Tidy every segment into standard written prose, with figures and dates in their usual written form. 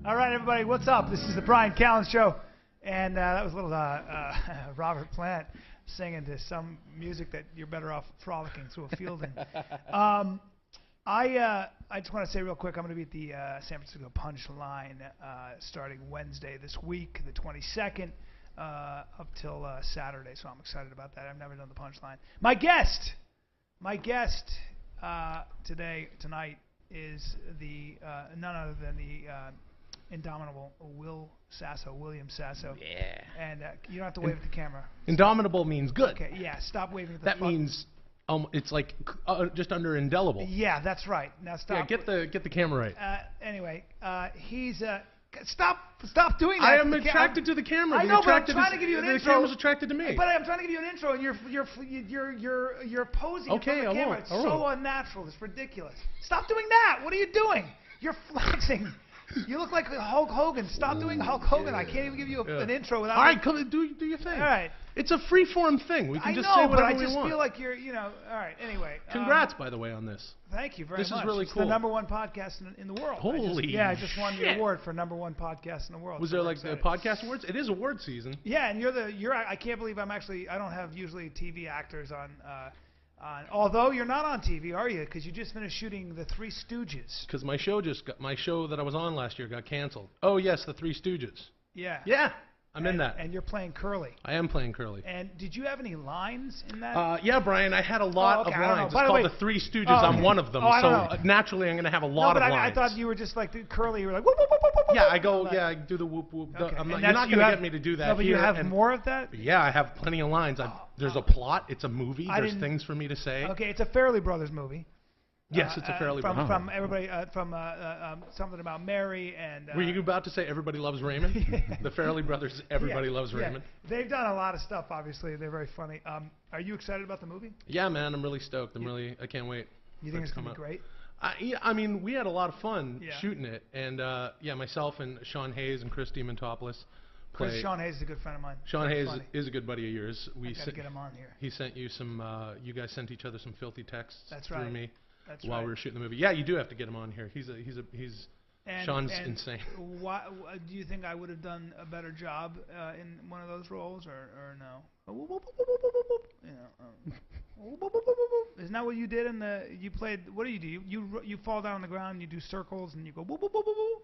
All right, everybody, what's up? This is the Bryan Callen Show, and that was a little Robert Plant singing to some music that you're better off frolicking through a field in. I just want to say real quick, I'm going to be at the San Francisco Punchline starting Wednesday this week, the 22nd, up till Saturday, so I'm excited about that. I've never done the Punchline. My guest tonight is the none other than the indomitable William Sasso. Yeah. And you don't have to wave at the camera. Indomitable means good. Okay, yeah, stop waving at the That means it's like just under indelible. Yeah, that's right. Now stop. Yeah, get the camera right. Anyway, he's stop doing that. I am attracted to the camera. I know, but I'm trying to give you an intro. The camera's attracted to me. But I'm trying to give you an intro, and you're posing in front of the camera. It's so unnatural. It's ridiculous. Stop doing that. What are you doing? You're flexing. You look like Hulk Hogan. Stop doing Hulk Hogan. I can't even give you an intro without. All right, come do your thing. All right. It's a free-form thing. We can just say whatever we want. I know, but I just feel like you're, all right. Anyway. Congrats, by the way, on this. Thank you very much. This is really it's cool. the #1 podcast in the world. Holy I just won the award for #1 podcast in the world. Was there like the podcast awards? It is award season. Yeah, and I can't believe I don't have usually TV actors on. Although you're not on TV, are you? Because you just finished shooting the Three Stooges. Because my show that I was on last year got canceled. Oh yes, the Three Stooges. Yeah. Yeah, I'm in that. And you're playing Curly. I am playing Curly. And did you have any lines in that? Yeah, Brian, I had a lot of lines. It's called the Three Stooges. I'm one of them. So naturally, I'm going to have a lot of lines. I thought you were just like the Curly. You were like whoop whoop whoop whoop whoop. Yeah, I do the whoop whoop. Okay. You're not going to get me to do that. No, but you have more of that. Yeah, I have plenty of lines. There's a plot. It's a movie. There's things for me to say. Okay, it's a Fairley Brothers movie. Yes, it's a Fairley Brothers. From everybody, something about Mary and. Were you about to say Everybody Loves Raymond? The Fairley Brothers, Everybody Loves Raymond. They've done a lot of stuff. Obviously, they're very funny. Are you excited about the movie? Yeah, man, I'm really stoked. I can't wait. You think it's gonna be great? I mean, we had a lot of fun shooting it, and myself and Sean Hayes and Chris Demontopoulos. Sean Hayes is a good friend of mine. Sean Hayes is a good buddy of yours. I gotta get him on here. He sent you some. You guys sent each other some filthy texts through me. That's while we were shooting the movie. Yeah, you do have to get him on here. Sean's insane. Why, do you think I would have done a better job in one of those roles, or no? Isn't that what you did in the? You played. What do? You fall down on the ground, you do circles, and you go whoop whoop whoop whoop whoop.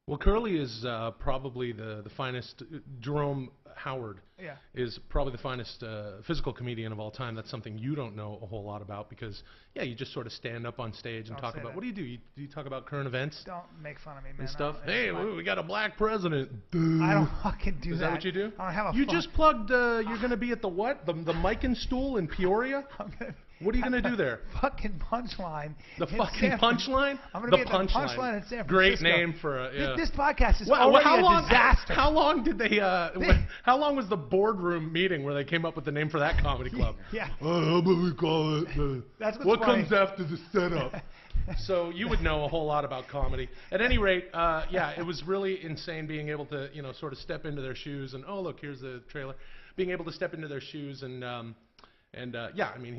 Well, Curly is probably the finest. Jerome Howard is probably the finest physical comedian of all time. That's something you don't know a whole lot about because, you just sort of stand up on stage and talk about, what do? Do you talk about current events? Don't make fun of me, man. And stuff. Hey, we got a black president. I don't fucking do that. Is that what you do? I don't have a You just plugged, you're going to be at the what? The Mike and Stool in Peoria? What are you going to do there? Fucking Punchline. The fucking Punchline? I'm going to be at the Punchline in San Francisco. Great name for a... This podcast is already a disaster. How long did they... how long was the boardroom meeting where they came up with the name for that comedy club? Yeah. How about we call it... That's what's what funny. comes after the setup? So you would know a whole lot about comedy. At any rate, it was really insane being able to, sort of step into their shoes and, oh, look, here's the trailer. Being able to step into their shoes and I mean,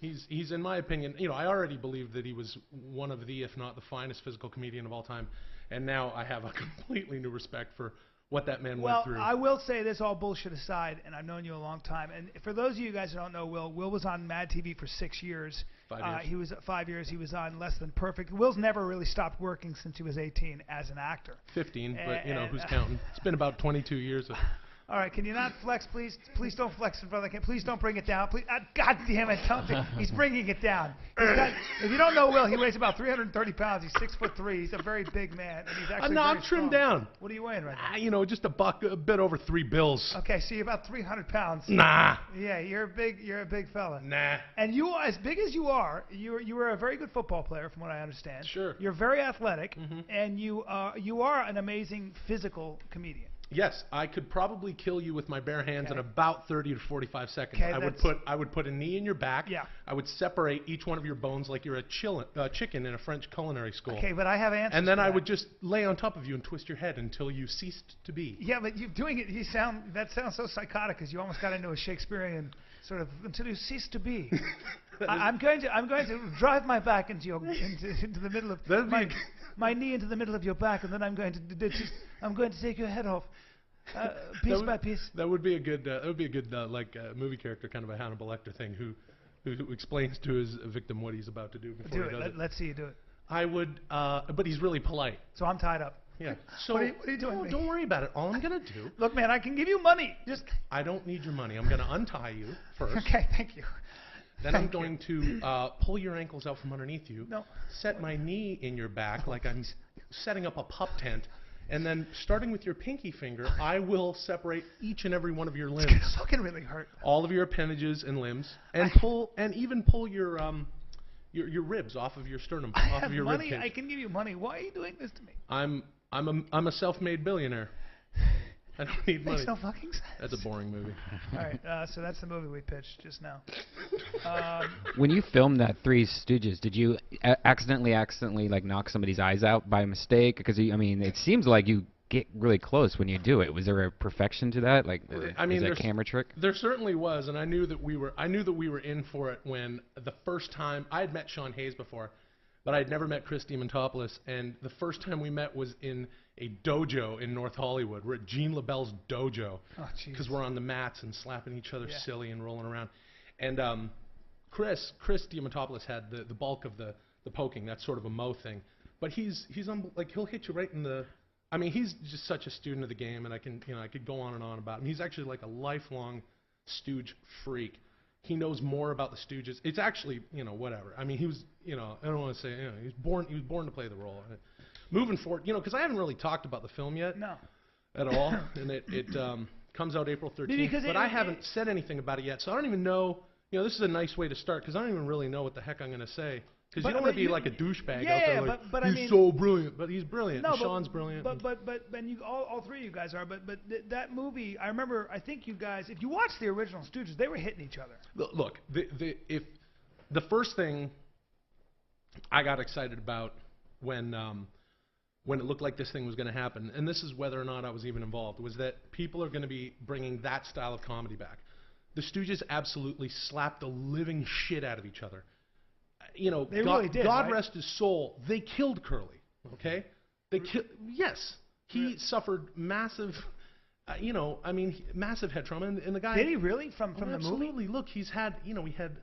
he's in my opinion, I already believed that he was one of the, if not the finest physical comedian of all time, and now I have a completely new respect for what that man went through. Well, I will say this, all bullshit aside, and I've known you a long time, and for those of you guys who don't know Will was on Mad TV for 6 years. 5 years. He was 5 years. He was on Less Than Perfect. Will's never really stopped working since he was 18 as an actor. 15, but who's counting? It's been about 22 years. All right, can you not flex, please? Please don't flex in front of the camera. Please don't bring it down. Please, God damn it! He's bringing it down. If you don't know Will, he weighs about 330 pounds. He's 6'3". He's a very big man, and he's actually I'm trimmed down. What are you weighing right now? Just a bit over $3. Okay, so you're about 300 pounds. Nah. Yeah, you're a big fella. Nah. And you, as big as you are, you were a very good football player, from what I understand. Sure. You're very athletic, and you are an amazing physical comedian. Yes, I could probably kill you with my bare hands in about 30 to 45 seconds. Okay, I would put a knee in your back. Yeah. I would separate each one of your bones like you're a chicken in a French culinary school. Okay, but I have answers. And then I would just lay on top of you and twist your head until you ceased to be. Yeah, but you're doing it. That sounds so psychotic because you almost got into a Shakespearean sort of until you cease to be. I'm going to drive my back into the middle of my knee into the middle of your back, and then I'm going to take your head off. Piece by piece. That would be a good like movie character, kind of a Hannibal Lecter thing, who explains to his victim what he's about to do before he does it. Let's see you do it. I would, but he's really polite. So I'm tied up. Yeah. So what are you doing? No, don't worry about it. All I'm gonna do. Look, man, I can give you money. I don't need your money. I'm gonna untie you first. Okay, thank you. Then I'm going to pull your ankles out from underneath you. No. Set my knee in your back like I'm setting up a pup tent. And then, starting with your pinky finger, I will separate each and every one of your limbs. It's fucking really hurt. All of your appendages and limbs, and even pull your ribs off of your sternum, off of your rib cage. I can give you money. Why are you doing this to me? I'm a self-made billionaire. I don't need money. Makes no fucking sense. That's a boring movie. All right, so that's the movie we pitched just now. When you filmed that Three Stooges, did you accidentally like knock somebody's eyes out by mistake? Because I mean, it seems like you get really close when you do it. Was there a perfection to that? Like, is that a camera trick? There certainly was, and I knew that we were in for it when the first time I had met Sean Hayes before, but I had never met Chris Diamantopoulos, and the first time we met was in a dojo in North Hollywood. We're at Gene LaBelle's dojo because we're on the mats and slapping each other silly and rolling around. And Chris Diamantopoulos had the bulk of the poking. That's sort of a Mo thing, but he's like he'll hit you right in the. I mean, he's just such a student of the game, and I could go on and on about him. He's actually like a lifelong Stooge freak. He knows more about the Stooges. It's actually, whatever. I mean, he was, I don't want to say, he was born to play the role. Moving forward, because I haven't really talked about the film yet. No. At all, and it comes out April 13th. But I haven't said anything about it yet, so I don't even know. This is a nice way to start because I don't even really know what the heck I'm going to say. Because you don't want to be like a douchebag out there. Like, but he's so brilliant, but he's brilliant. No, Sean's brilliant. But you all three of you guys are. But that movie, I remember. I think you guys, if you watch the original Stooges, they were hitting each other. Look, if the first thing I got excited about when it looked like this thing was going to happen, and this is whether or not I was even involved, was that people are going to be bringing that style of comedy back. The Stooges absolutely slapped the living shit out of each other. They really did, God right? rest his soul. They killed Curly. Okay, yes, he suffered massive, massive head trauma. And the guy did he really from the movie? Absolutely. Look, he's had he had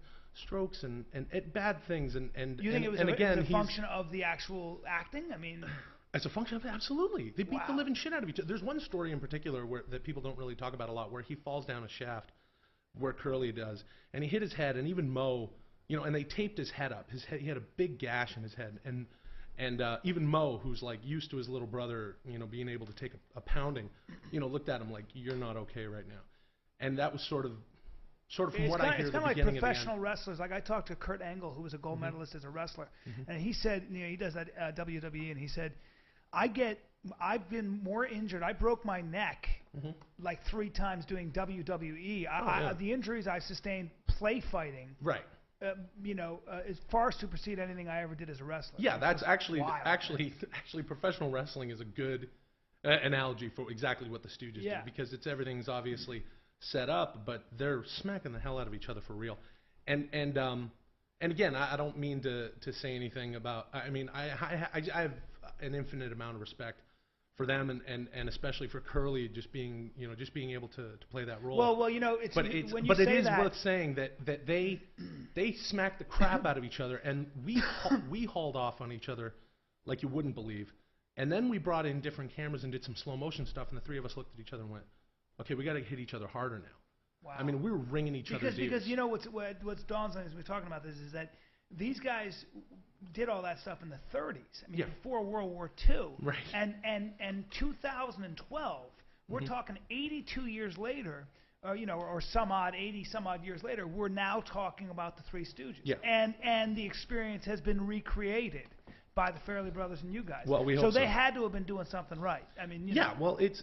strokes and bad things and you think it was a function of the actual acting? I mean, as a function of it, absolutely. They beat the living shit out of each other. There's one story in particular that people don't really talk about a lot, where he falls down a shaft, where Curly does, and he hit his head, and even Mo. And they taped his head up. He had a big gash in his head, and even Mo, who's like used to his little brother, being able to take a pounding, looked at him like, you're not okay right now, and that was sort of from what I hear. It's kind of like professional wrestlers. Like I talked to Kurt Angle, who was a gold medalist as a wrestler, and he said, he does that WWE, and he said, I've been more injured. I broke my neck like 3 times doing WWE. The injuries I sustained play fighting. Right. Is far supersede anything I ever did as a wrestler. Yeah, that's actually professional wrestling is a good analogy for exactly what the Stooges do, because everything's obviously set up, but they're smacking the hell out of each other for real. And again, I don't mean to say anything about. I mean, I have an infinite amount of respect for them, and especially for Curly, just being able to play that role. Well, it is worth saying that they smacked the crap out of each other, and we hauled off on each other like you wouldn't believe. And then we brought in different cameras and did some slow motion stuff, and the 3 of us looked at each other and went, "Okay, we got to hit each other harder now." Wow. I mean, we were ringing each other's ears. Because what's dawns on us as we're talking about this is that these guys did all that stuff in the 30s. I mean, before World War II. Right. And 2012, we're talking 82 years later, or 80 some odd years later, we're now talking about the Three Stooges. Yeah. And the experience has been recreated by the Farrelly brothers and you guys. Well, we hope so. So they had to have been doing something right. I mean, well, it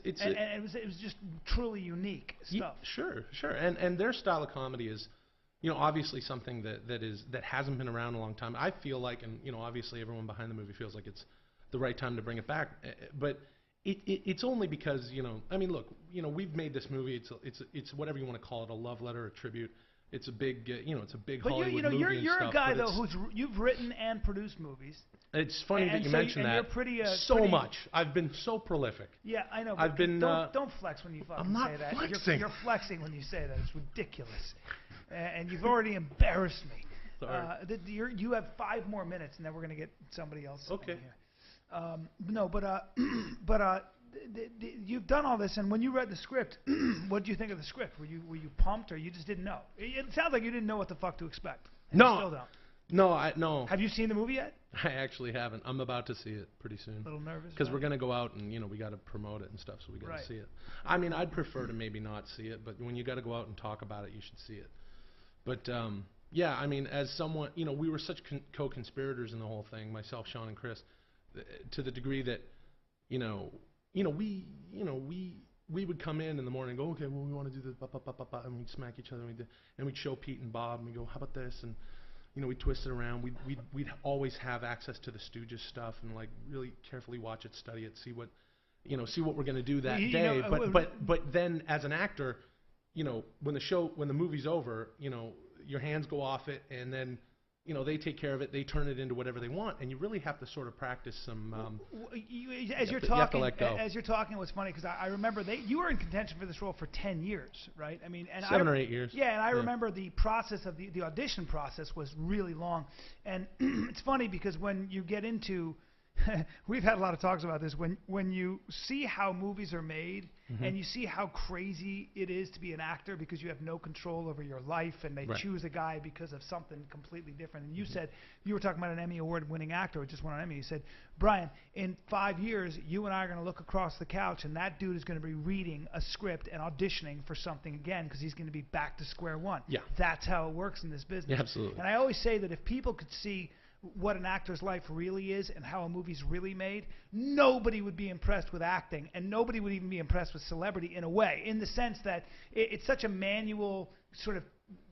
was just truly unique stuff. Sure. And their style of comedy is, obviously something that hasn't been around a long time. I feel like, and obviously everyone behind the movie feels like it's the right time to bring it back. But it's only because I mean, look, we've made this movie. It's whatever you want to call it, a love letter, a tribute it's a big, it's a big but Hollywood movie and you're stuff, a guy though you've written and produced movies. It's funny that you mention that. You're pretty, much. I've been so prolific. Yeah, I know. I've been. Don't flex when you fucking I'm not say that. flexing. You're flexing when you say that. It's ridiculous, and you've already embarrassed me. Sorry. You have 5 more minutes, and then we're gonna get somebody else. Okay. You've done all this, and when you read the script, what did you think of the script? Were you pumped, or you just didn't know? It sounds like you didn't know what the fuck to expect. No. You still don't. No. Have you seen the movie yet? I actually haven't. I'm about to see it pretty soon. A little nervous? Because we're going to go out and, we got to promote it and stuff, so we got to see it. I mean, I'd prefer to maybe not see it, but when you got to go out and talk about it, you should see it. But, yeah, I mean, as someone, we were such co-conspirators in the whole thing, myself, Sean, and Chris, to the degree that, we would come in the morning and go, okay, well, we want to do this, and we'd smack each other, and we'd show Pete and Bob, and we'd go, how about this, and we'd twist it around. We'd always have access to the Stooges stuff and like really carefully watch it, study it, see what we're gonna do that day. But then as an actor, when the movie's over, your hands go off it, and then they take care of it. They turn it into whatever they want, and you really have to sort of practice some. As you're talking, what's funny because I remember you were in contention for this role for 10 years, right? I mean, and 7 or 8 years. Yeah, and I remember the process of the audition process was really long, and it's funny because when you get into we've had a lot of talks about this. When you see how movies are made and you see how crazy it is to be an actor because you have no control over your life and they choose a guy because of something completely different. And you said, you were talking about an Emmy Award-winning actor who just won an Emmy. You said, Bryan, in 5 years, you and I are going to look across the couch and that dude is going to be reading a script and auditioning for something again because he's going to be back to square one. Yeah. That's how it works in this business. Yeah, absolutely. And I always say that if people could see what an actor's life really is and how a movie's really made, nobody would be impressed with acting, and nobody would even be impressed with celebrity in a way, in the sense that it's such a manual sort of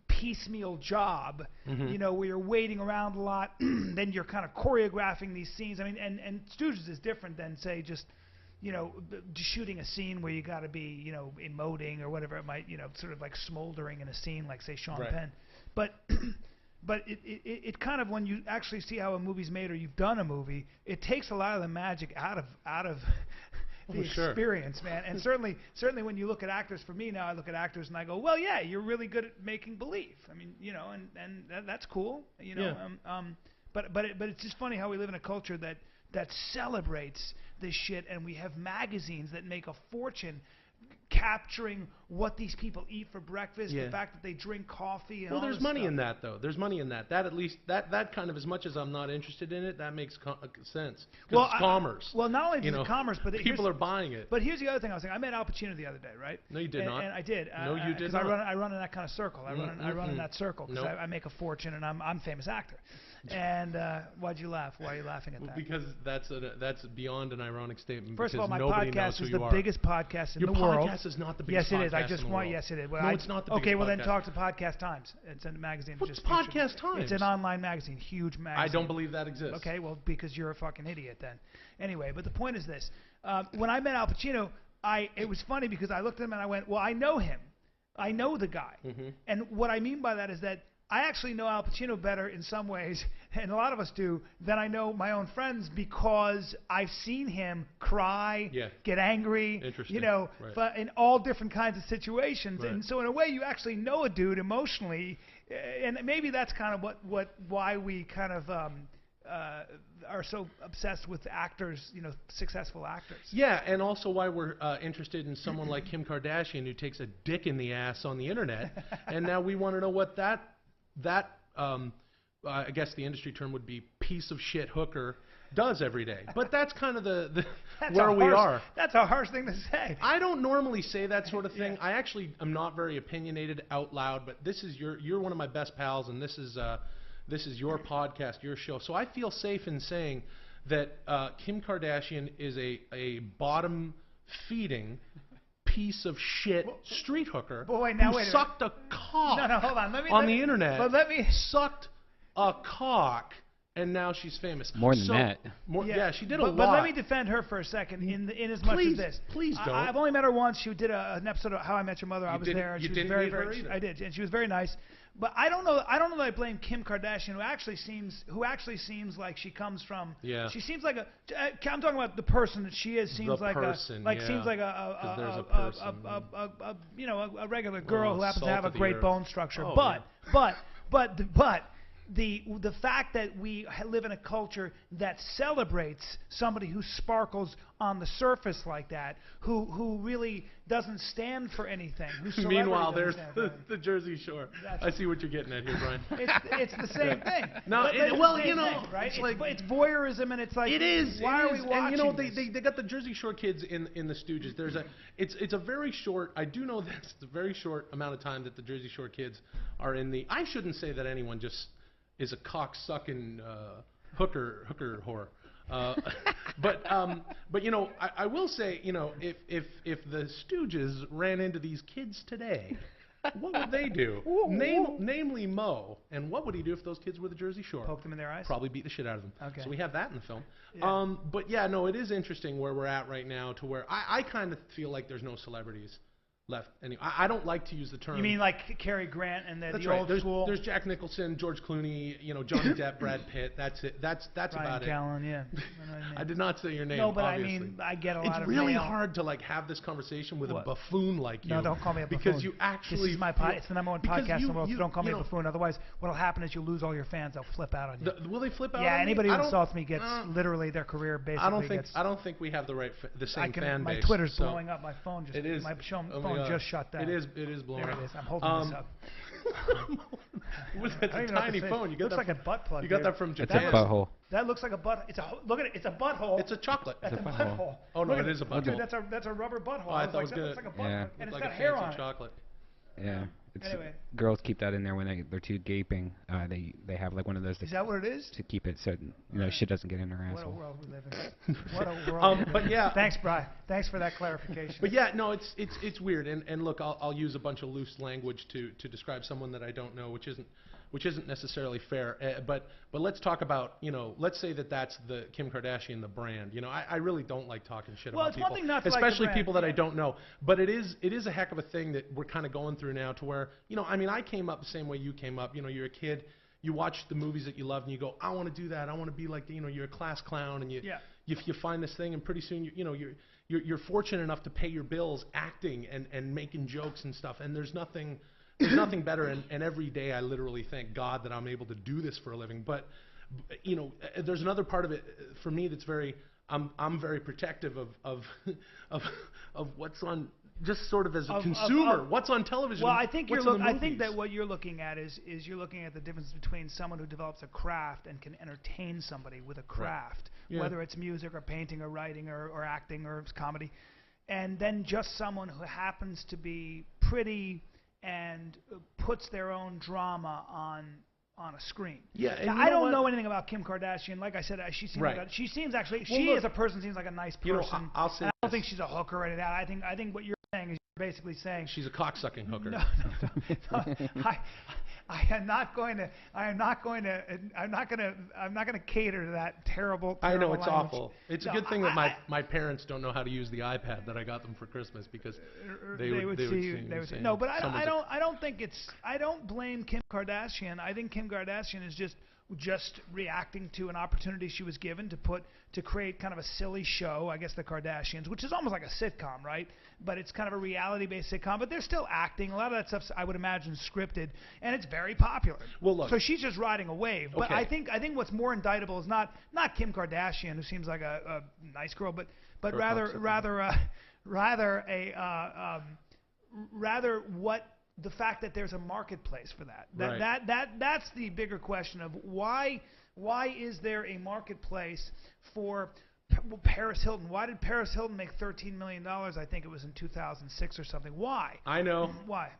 piecemeal job, where you're waiting around a lot, then you're kind of choreographing these scenes. I mean, and Stooges is different than, say, just shooting a scene where you got to be, emoting or whatever it might, sort of like smoldering in a scene, like, say, Sean Penn. But it kind of, when you actually see how a movie's made or you've done a movie, it takes a lot of the magic out of the experience, man. And certainly when you look at actors, for me now, I look at actors and I go, well, yeah, you're really good at making believe. I mean, and that's cool, But it's just funny how we live in a culture that celebrates this shit, and we have magazines that make a fortune capturing what these people eat for breakfast, the fact that they drink coffee, and well, all there's this money stuff. in that, though. There's money in that. That at least that kind of, as much as I'm not interested in it, that makes sense. Well, it's commerce. Well, not only is it commerce, but people are buying it. But here's the other thing I was saying. I met Al Pacino the other day, right? No, you did not. And I did. No, you did not. I run in that kind of circle. I run in that circle because I make a fortune, and I'm a famous actor. And why'd you laugh? Why are you laughing at that? Because that's beyond an ironic statement. First of all, my podcast is the biggest podcast in the world. Your podcast is not the biggest podcast in the world. Yes, it is. I just want. Yes, it is. Well, no, it's not the biggest Okay, well podcast. then talk to Podcast Times. It's a magazine. What's Podcast Times? It's an online magazine, huge magazine. I don't believe that exists. Okay, well, because you're a fucking idiot then. Anyway, but the point is this. When I met Al Pacino, it was funny because I looked at him and I went, well, I know him. I know the guy. And what I mean by that is that I actually know Al Pacino better in some ways, and a lot of us do, than I know my own friends because I've seen him cry, get angry, in all different kinds of situations. Right. And so in a way, you actually know a dude emotionally, and maybe that's kind of why we kind of are so obsessed with actors, successful actors. Yeah, and also why we're interested in someone like Kim Kardashian who takes a dick in the ass on the internet, and now we want to know what that I guess the industry term would be piece of shit hooker does every day. But that's kind of where we are. That's a harsh thing to say. I don't normally say that sort of thing. I actually am not very opinionated out loud, but this is you're one of my best pals, and this is your podcast, your show. So I feel safe in saying that Kim Kardashian is a bottom feeding piece of shit street hooker who sucked a cock hold on. on the internet. But let me sucked a cock and now she's famous. More than that. Yeah, she did a lot. But let me defend her for a second in as much as this. Please don't. I've only met her once. She did an episode of How I Met Your Mother. I was there. And you she was didn't meet her either? I did, and she was very nice. But I don't know that I blame Kim Kardashian, who actually seems like she comes from. Yeah. She seems like I'm talking about the person that she is. Seems like person, seems like a regular girl who happens to have a great bone structure. Oh, but the fact that we live in a culture that celebrates somebody who sparkles on the surface like that, who really doesn't stand for anything. Meanwhile, there's the Jersey Shore. I see what you're getting at here, Bryan. It's the same thing. No, right? It's voyeurism, and it's like, it is. Why are we watching and this? they got the Jersey Shore kids in the Stooges. It's a very short. I do know that it's a very short amount of time that the Jersey Shore kids are in the. I shouldn't say that anyone just is a cock-sucking hooker whore. But I will say, if the Stooges ran into these kids today, what would they do? Namely Mo. And what would he do if those kids were the Jersey Shore? Poke them in their eyes? Probably beat the shit out of them. Okay. So we have that in the film. Yeah. But yeah, no, it is interesting where we're at right now, to where I kind of feel like there's no celebrities left. Anyway, I don't like to use the term. You mean like Cary Grant and the right. old school? There's Jack Nicholson, George Clooney, Johnny Depp, Brad Pitt. That's it. That's about it. Callen, yeah. I did not say your name. No, but obviously. I mean, I get a lot of It's really mail. hard to have this conversation with a buffoon like you. No, don't call me a buffoon. Because you actually. This is my it's the number one podcast in the world. So don't call me a buffoon. Otherwise, what'll happen is you'll lose all your fans. They'll flip out on you. Will they flip out? Yeah, on anybody me? who insults me gets literally their career basically. I don't think we have the same fan base. My Twitter's blowing up. My phone just. It is. My phone just shut down. It is blowing there up. It is. I'm holding this up. It's a tiny phone. Looks like a butt plug. You got that from Japan. It's a butthole. That looks like a butt. Look at it. It's a butthole. It's a chocolate. That's a butthole. Oh no, it is a butthole. Dude, that's a rubber butthole. Oh, I thought it was looks like a butt plug, and it's like got a hair fancy on it. chocolate. Yeah. Anyway. Girls keep that in there when they're too gaping. They have like one of those. Is that what it is? To keep it so shit doesn't get in their asshole. What a world we live in. What a world. But yeah. Thanks, Bryan. Thanks for that clarification. But yeah, no, it's weird. And look, I'll use a bunch of loose language to describe someone that I don't know, which isn't necessarily fair. But let's talk about, let's say that's the Kim Kardashian, the brand. I really don't like talking shit about people. Well, it's one thing not to especially like the brand, people that I don't know. But it is a heck of a thing that we're kind of going through now, to where, I came up the same way you came up. You're a kid. You watch the movies that you love, and you go, I want to do that. I want to be like, you're a class clown, and you find this thing, and pretty soon you're fortunate enough to pay your bills acting and making jokes and stuff. And there's nothing better, and every day I literally thank God that I'm able to do this for a living. But there's another part of it for me that's I'm very protective of what's on, just sort of as a consumer, what's on television. Well, I think that what you're looking at is you're looking at the difference between someone who develops a craft and can entertain somebody with a craft, whether it's music or painting or writing or acting or comedy, and then just someone who happens to be pretty and puts their own drama on a screen. Yeah, and now, I don't know anything about Kim Kardashian. Like I said, she seems actually as a person seems like a nice person. I'll say I don't think she's a hooker or anything. I think what you're saying is you're basically saying she's a cocksucking hooker. No, I'm not going to cater to that terrible. I know it's language. Awful. It's a good thing that my parents don't know how to use the iPad that I got them for Christmas, because they would see. No, but I don't blame Kim Kardashian. I think Kim Kardashian is just reacting to an opportunity she was given to create kind of a silly show, I guess, the Kardashians, which is almost like a sitcom, right? But it's kind of a reality-based sitcom, but they're still acting. A lot of that stuff's, I would imagine, scripted, and it's very popular. Well, look. So she's just riding a wave. But I think what's more indictable is not Kim Kardashian, who seems like a nice girl, but rather the fact that there's a marketplace for that. That's the bigger question of why is there a marketplace for Paris Hilton? Why did Paris Hilton make $13 million? I think it was in 2006 or something. Why? I know. Why?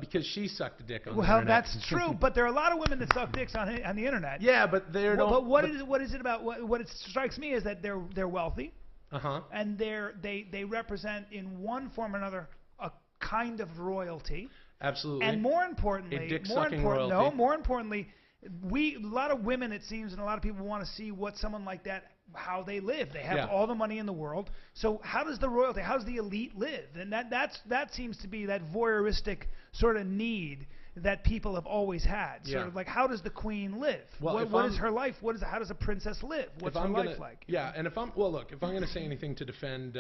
Because she sucked a dick on the internet. Well, that's true, but there are a lot of women that suck dicks on the internet. Yeah, but they're But what is it about? What it strikes me is that they're wealthy. And they represent in one form or another a kind of royalty. Absolutely. And more importantly, a lot of women, it seems, and a lot of people want to see what someone like that, how they live. They have all the money in the world. So how does the royalty, how does the elite live? And that seems to be that voyeuristic sort of need that people have always had. Sort of like, how does the queen live? Well, what is her life? How does a princess live? What's her life like? Yeah, and if I'm going to say anything to defend,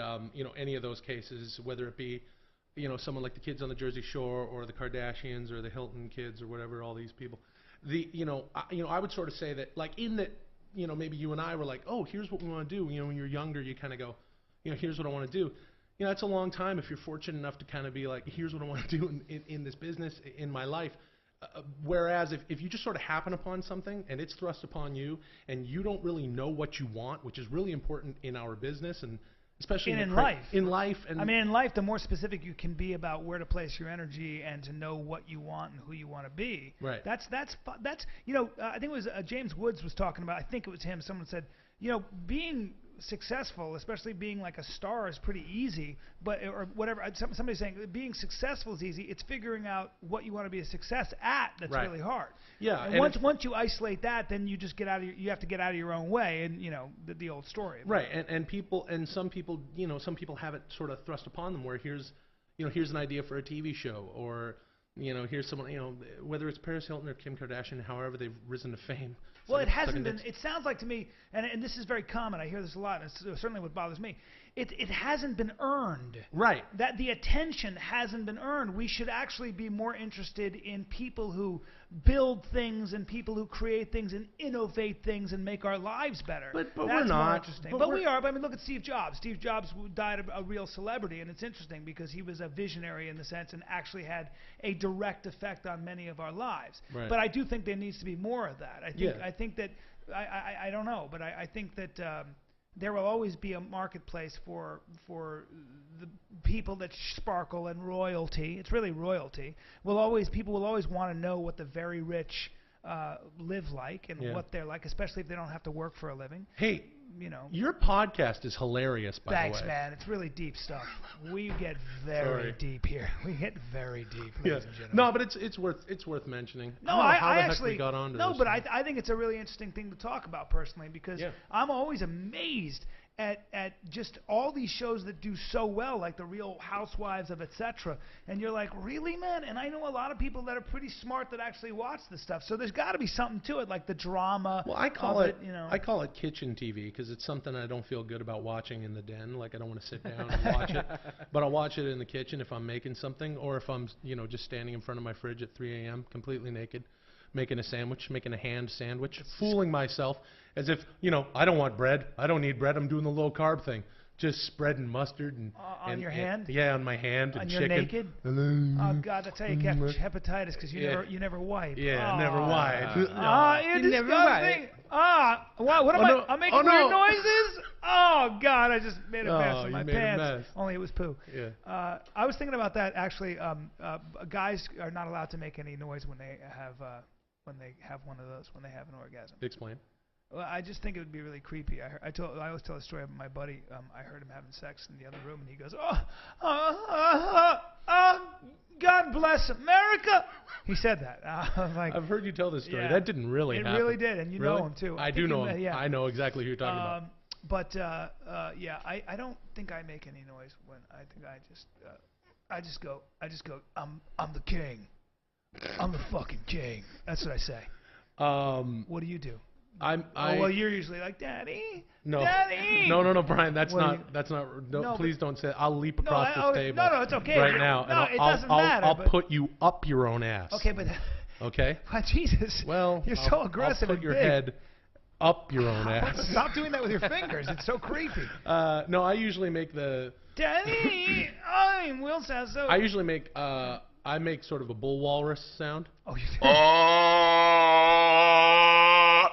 any of those cases, whether it be, someone like the kids on the Jersey Shore or the Kardashians or the Hilton kids or whatever, all these people, I would sort of say that, like, in that, maybe you and I were like, oh, here's what we want to do. When you're younger, you kind of go, here's what I want to do. It's a long time if you're fortunate enough to kind of be like, here's what I want to do in this business, in my life. Whereas if you just sort of happen upon something and it's thrust upon you and you don't really know what you want, which is really important in our business and especially in life. In life. And I mean, in life, the more specific you can be about where to place your energy and to know what you want and who you want to be. Right. That's I think it was James Woods was talking about, I think it was him, someone said, being successful, especially being like a star, is pretty easy, or whatever. Somebody's saying being successful is easy. It's figuring out what you want to be a success at that's really hard. Yeah. And once you isolate that, then you just you have to get out of your own way, and the old story. Right. And some people have it sort of thrust upon them where here's an idea for a TV show, or here's someone, whether it's Paris Hilton or Kim Kardashian, however they've risen to fame. Well, it hasn't been. It sounds like to me, and this is very common. I hear this a lot, and it's certainly what bothers me. It hasn't been earned. Right. That the attention hasn't been earned. We should actually be more interested in people who build things and people who create things and innovate things and make our lives better. But that's we're not. More interesting. But we are. But I mean, look at Steve Jobs. Steve Jobs died a real celebrity, and it's interesting because he was a visionary in the sense and actually had a direct effect on many of our lives. Right. But I do think there needs to be more of that. I think that I don't know, but I think that there will always be a marketplace for the people that sparkle and royalty. It's really royalty. People will always want to know what the very rich live like and what they're like, especially if they don't have to work for a living. Hey, your podcast is hilarious, by the way. Thanks, man. It's really deep stuff. We get very deep here. We get very deep, ladies and gentlemen. No, but it's worth mentioning. No, I actually got onto this. But I think it's a really interesting thing to talk about personally because I'm always amazed at just all these shows that do so well, like the Real Housewives of etc. And you're like, really, man? And I know a lot of people that are pretty smart that actually watch this stuff. So there's got to be something to it, like the drama. Well, I call it kitchen TV because it's something I don't feel good about watching in the den. Like I don't want to sit down and watch it, but I'll watch it in the kitchen if I'm making something, or if I'm just standing in front of my fridge at 3 a.m. completely naked, making a sandwich, making a hand sandwich, fooling myself as if, I don't want bread. I don't need bread. I'm doing the low carb thing. Just spreading mustard and on your hand? Yeah, on my hand. And chicken. you're naked? Oh God, that's how you catch hepatitis because you never wipe. Yeah, never wipe. You're disgusting. What am I? I'm making weird noises. Oh God, I just made a mess with my pants. Only it was poo. Yeah. I was thinking about that actually. Guys are not allowed to make any noise when they have one of those, when they have an orgasm. Explain. Well, I just think it would be really creepy. I always tell a story about my buddy. I heard him having sex in the other room, and he goes, God bless America. He said that. I was like, I've heard you tell this story. That didn't really happen. It really did, and you know him too. I do know him. Yeah. I know exactly who you're talking about. But I don't think I make any noise when I just go. I'm the king. I'm the fucking king. That's what I say. What do you do? Well, you're usually like, Daddy. No. Daddy. No, Brian. That's not. No, please don't say. I'll leap across this table. No, it's okay. Right now. No, it doesn't matter. I'll put you up your own ass. Okay, but. Okay. Jesus. Well, you're so aggressive. I'll put your head up your own ass. Stop doing that with your fingers. It's so creepy. No, I usually make the. Daddy, I'm Will Sasso. I usually make. I make sort of a bull walrus sound. Oh, you do?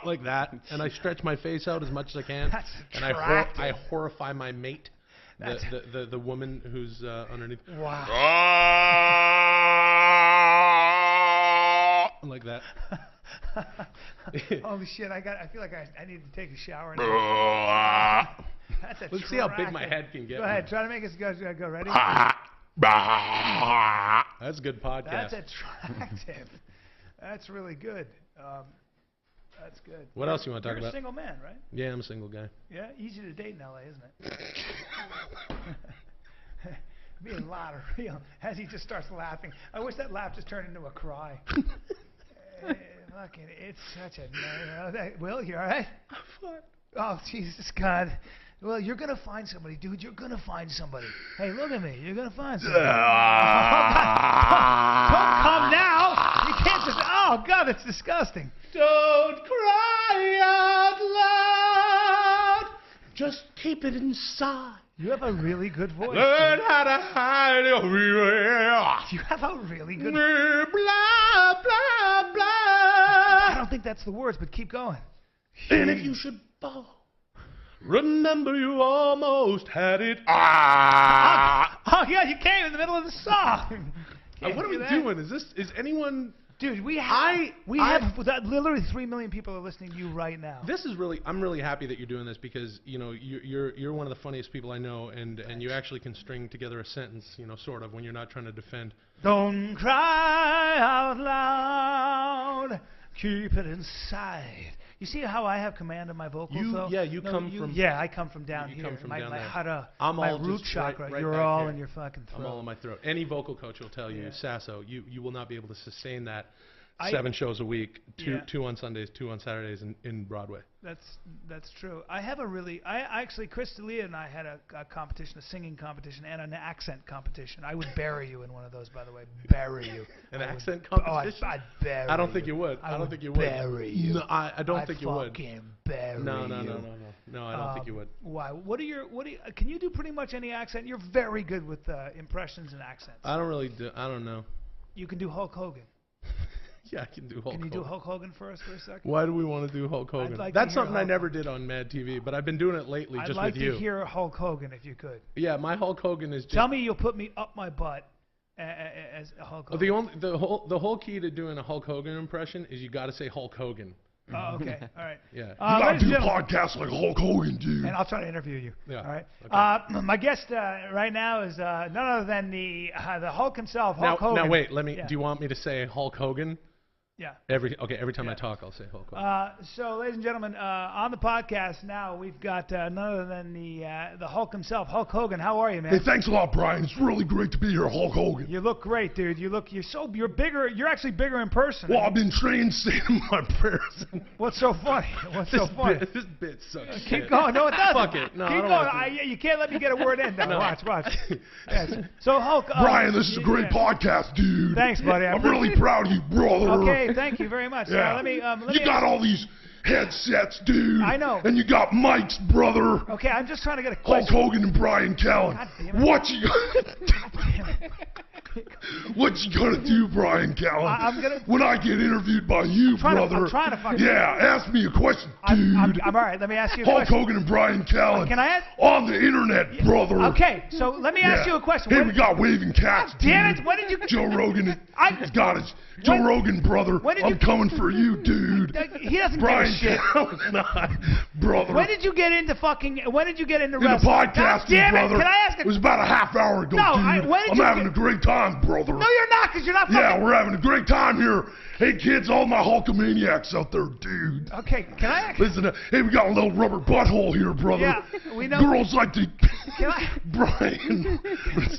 Like that, and I stretch my face out as much as I can. That's and I horrify my mate, the woman who's underneath. Wow. Like that. Holy shit! I feel like I need to take a shower. That's Let's see how big my head can get. Go ahead, try to make us go. Ready? That's a good podcast. That's attractive. That's really good. That's good. What else you want to talk You're about? a single man, right? Yeah, I'm a single guy. Yeah, easy to date in L.A., isn't it? Be a lot of real. As he just starts laughing, I wish that laugh just turned into a cry. Fucking, it's such a. Will, you all right? Oh, Jesus God. Well, you're going to find somebody, dude. You're going to find somebody. Hey, look at me. You're going to find somebody. Don't come now. You can't just... Oh, God, that's disgusting. Don't cry out loud. Just keep it inside. You have a really good voice. Learn how to hide your real. You have a really good... Blah, blah, blah. I don't think that's the words, but keep going. And if you should fall... Remember you almost had it. Oh, yeah, you came in the middle of the song. What are we doing? Is anyone... Dude, we have literally 3 million people are listening to you right now. I'm really happy that you're doing this because, you know, you're one of the funniest people I know, and you actually can string together a sentence, you know, sort of, when you're not trying to defend. Don't cry out loud. Keep it inside. You see how I have command of my vocals, though? Yeah, you come from... Yeah, I come from down here. Come from my down there. hara, I'm my all root just chakra. right You're back all here. in your fucking throat. I'm all in my throat. Any vocal coach will tell you, Sasso, you will not be able to sustain that 7 shows a week, two on Sundays, 2 on Saturdays in Broadway. That's true. Actually, Chris D'Elia and I had a competition, a singing competition, and an accent competition. I would bury you in one of those, by the way. Bury you. Accent competition? I'd bury you. I don't think you would. I don't think you would. Bury you. No, I don't think you would. I'd fucking bury you. No, I don't think you would. Why? Can you do pretty much any accent? You're very good with impressions and accents. I don't know. You can do Hulk Hogan. Yeah, I can do Hulk Hogan. Can you do Hulk Hogan for us for a second? Why do we want to do Hulk Hogan? That's something I never did on Mad TV, but I've been doing it lately just with you. I'd like to hear Hulk Hogan if you could. Yeah, my Hulk Hogan is just... Tell me you'll put me up my butt as a Hulk Hogan. The whole key to doing a Hulk Hogan impression is you got to say Hulk Hogan. Oh, okay. All right. Yeah. You got to do podcasts like Hulk Hogan, dude. And I'll try to interview you. Yeah. All right. Okay. My guest right now is none other than the Hulk himself, Hulk Hogan. Now wait, do you want me to say Hulk Hogan? Yeah. Every time I talk, I'll say Hulk Hogan. So, ladies and gentlemen, on the podcast now, we've got none other than the Hulk himself, Hulk Hogan. How are you, man? Hey, thanks a lot, Brian. It's really great to be here, Hulk Hogan. You look great, dude. You're bigger. You're actually bigger in person. Well, I've been trained saying my prayers. What's so funny? This bit sucks. Keep going. No, it doesn't. Fuck it. No, Keep going. You can't let me get a word in. Now. No. Watch. Yes. So, Hulk. Brian, this is a great podcast, dude. Thanks, buddy. I'm really proud of you, brother. Okay, thank you very much. Yeah. Let me you got all these headsets, dude. I know. And you got mics, brother. Okay, I'm just trying to get a Hulk question. Hogan and Bryan Callen. God damn it. What you God damn it. What you gonna do, Bryan Callen? I'm gonna. When I get interviewed by you, brother. I'm trying to fucking. Yeah, ask me a question, dude. I'm all right. Let me ask you a Hulk question. Hogan and Bryan Callen. Can I ask? On the internet, brother. Okay, so let me ask you a question. Hey, we got waving cats, dude. Damn it! When did you? Joe Rogan. He's got his. Joe Rogan, brother. I'm coming for you, dude. He doesn't Bryan give a shit. Callen's not, brother. When did you get into fucking? When did you get into in the wrestling? podcast, damn brother. It, can I ask It was about a half hour ago, No, dude. I'm having a great time, brother. No, you're not, because you're not fucking. Yeah, we're having a great time here. Hey, kids, all my Hulkamaniacs out there, dude. Okay, can I ask? Listen, hey, we got a little rubber butthole here, brother. Yeah, we know. Girls like to. Can I? Brian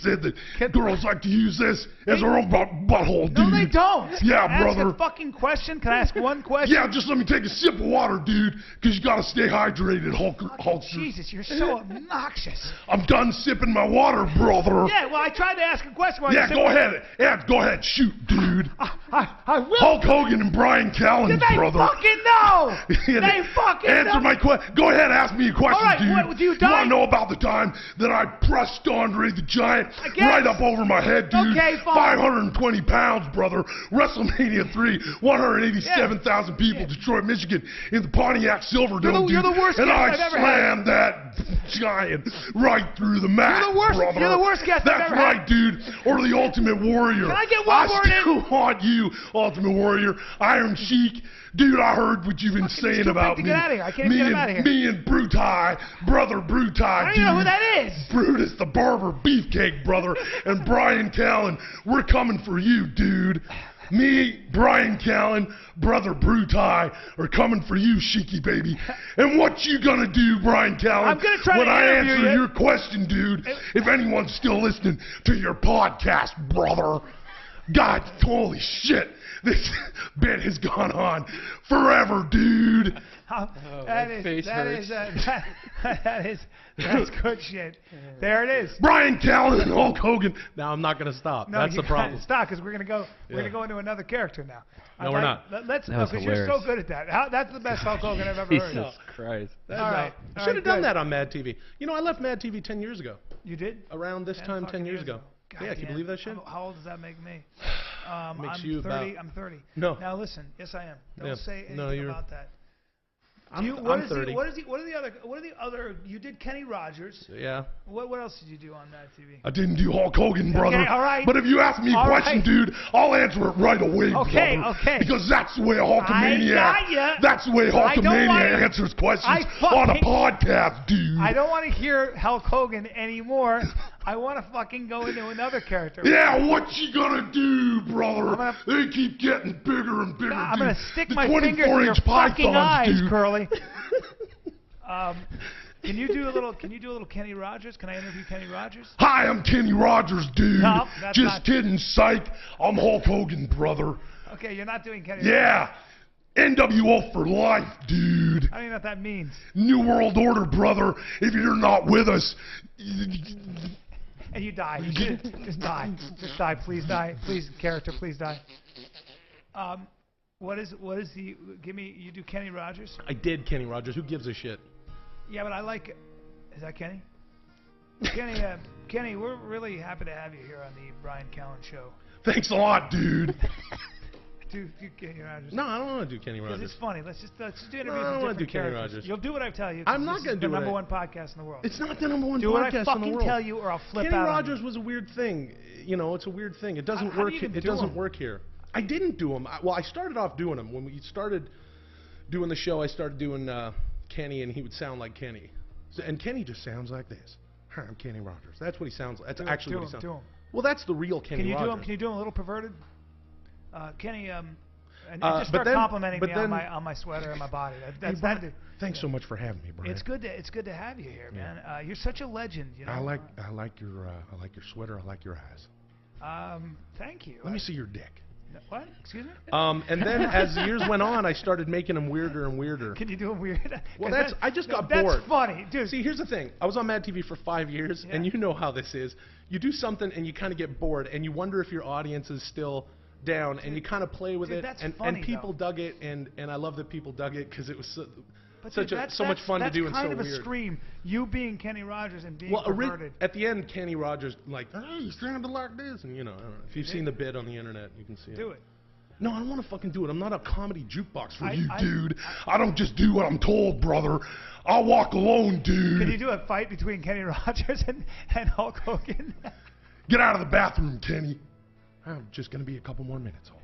said that girls like to use this as their own butthole, dude. No, they don't. Yeah, can I brother. Ask a fucking question? Can I ask one question? Yeah, just let me take a sip of water, dude, because you got to stay hydrated, Hulk. Jesus, you're so obnoxious. I'm done sipping my water, brother. Yeah, well, I tried to ask a question. Yeah, go ahead. Yeah, go ahead. Shoot, dude. I will. Hulk Hogan and Bryan Callen, brother. They fucking know. They fucking Answer my question. Go ahead, ask me a question, all right, dude. What, do you want to know about the time that I pressed Andre the Giant right up over my head, dude? Okay, fine. 520 pounds, brother. WrestleMania 3, 187,000 people, Detroit, Michigan, in the Pontiac Silverdome, You're the worst and guest I I've ever slammed that giant right through the mat, You're the worst. brother. You're the worst guest I've That's ever right, had. dude. Or the Ultimate Warrior. Can I get one word in? I still want you, Ultimate Warrior. Iron Sheik. Dude, I heard what you've been saying about me. Get out of here. I can't even get him out of here. Me and Brutai, brother Brutai, I don't even know who that is. Brutus the Barber Beefcake, brother, and Bryan Callen. We're coming for you, dude. Me, Bryan Callen, brother Brutai, are coming for you, Sheiky baby. And what you gonna do, Bryan Callen? I'm gonna try when to I interview answer you. your question, dude. If anyone's still listening to your podcast, brother. God, holy shit. This bit has gone on forever, dude. That's good shit. There it is. Bryan Callen and Hulk Hogan. Now I'm not going to stop. No, That's the problem. Stop, because we're gonna go into another character now. No, we're not. Let's because you're so good at that. That's the best Hulk Hogan I've ever heard. Jesus Christ. All right. I should have done that on Mad TV. You know, I left Mad TV 10 years ago. You did? Around this time 10 years ago. God, Yeah, can you believe that shit? How old does that make me? Makes I'm you 30. about- I'm 30. No. Now listen. Yes, I am. Don't Yeah. say anything No, you're- about that. I'm 30. What are the other? You did Kenny Rogers. Yeah. What else did you do on Mad TV? I didn't do Hulk Hogan, brother. Okay, all right. But if you ask me a All question, right. dude, I'll answer it right away, Okay, brother. okay. Because that's the way a Hulkamaniac. I got ya. That's the way a I don't wanna- Hulkamaniac answers questions on a podcast, dude. I don't want to hear Hulk Hogan anymore. I want to fucking go into another character. Yeah, what you gonna do, brother? They keep getting bigger and bigger, I'm dude. gonna stick The my fingers in your 24-inch fucking pythons, eyes, dude. Curly. Can you do a little Kenny Rogers? Can I interview Kenny Rogers? Hi, I'm Kenny Rogers, dude. No, that's Just not- kidding, psych. I'm Hulk Hogan, brother. Okay, you're not doing Kenny. Yeah. NWO for life, dude. I don't even know what that means. New World Order, brother. If you're not with us, And you die. You just die. Just die. Please die. Please, character, please die. What is the? Give me. You do Kenny Rogers? I did Kenny Rogers. Who gives a shit? Yeah, but I like. Is that Kenny? Kenny, we're really happy to have you here on the Bryan Callen Show. thanks a lot, dude. Do Kenny Rogers. No, I don't want to do Kenny Because Rogers. it's funny. Let's just do interviews No, I don't with wanna different do Kenny characters. Rogers. You'll do what I tell you. I'm not going gonna to do the what number I- one podcast in the world. It's not the number one Do what I podcast in the fucking world. tell you, or I'll flip Kenny out on Rogers you. was a weird thing. You know, it's a weird thing. It doesn't How do work. you even It do doesn't them? work here. I didn't do them. Well, I started off doing them when we started doing the show. I started doing Kenny, and he would sound like Kenny. And Kenny just sounds like this. Hi, I'm Kenny Rogers. That's what he sounds like. That's actually what he sounds like. Well, that's the real Kenny Rogers. Can you do him a little perverted? Kenny, and just but start then- complimenting but me then- on my sweater and my body. Hey, Brian, thanks so much for having me, Brian. It's good to have you here, man. You're such a legend. You know. I like your sweater. I like your eyes. Thank you. Let me see your dick. What? Excuse me? And then as the years went on, I started making them weirder and weirder. Can you do them weird? Well, I just got that's bored. That's funny, dude. See, here's the thing. I was on Mad TV for 5 years, and you know how this is. You do something, and you kind of get bored, and you wonder if your audience is still down, and you kind of play with it, that's and funny, people dug it, and I love that people dug it because it was so, But so much fun to do and so That's kind of weird. a scream. You being Kenny Rogers and being Well, perverted. at the end, Kenny Rogers like, hey, you sounded like this, and you know, I don't know. If you've seen the bit on the internet, you can see it. Do it. No, I don't want to fucking do it. I'm not a comedy jukebox for you. Dude, I don't just do what I'm told, brother. I'll walk alone, dude. Can you do a fight between Kenny Rogers and Hulk Hogan? Get out of the bathroom, Kenny. I'm just gonna be a couple more minutes, Hulk.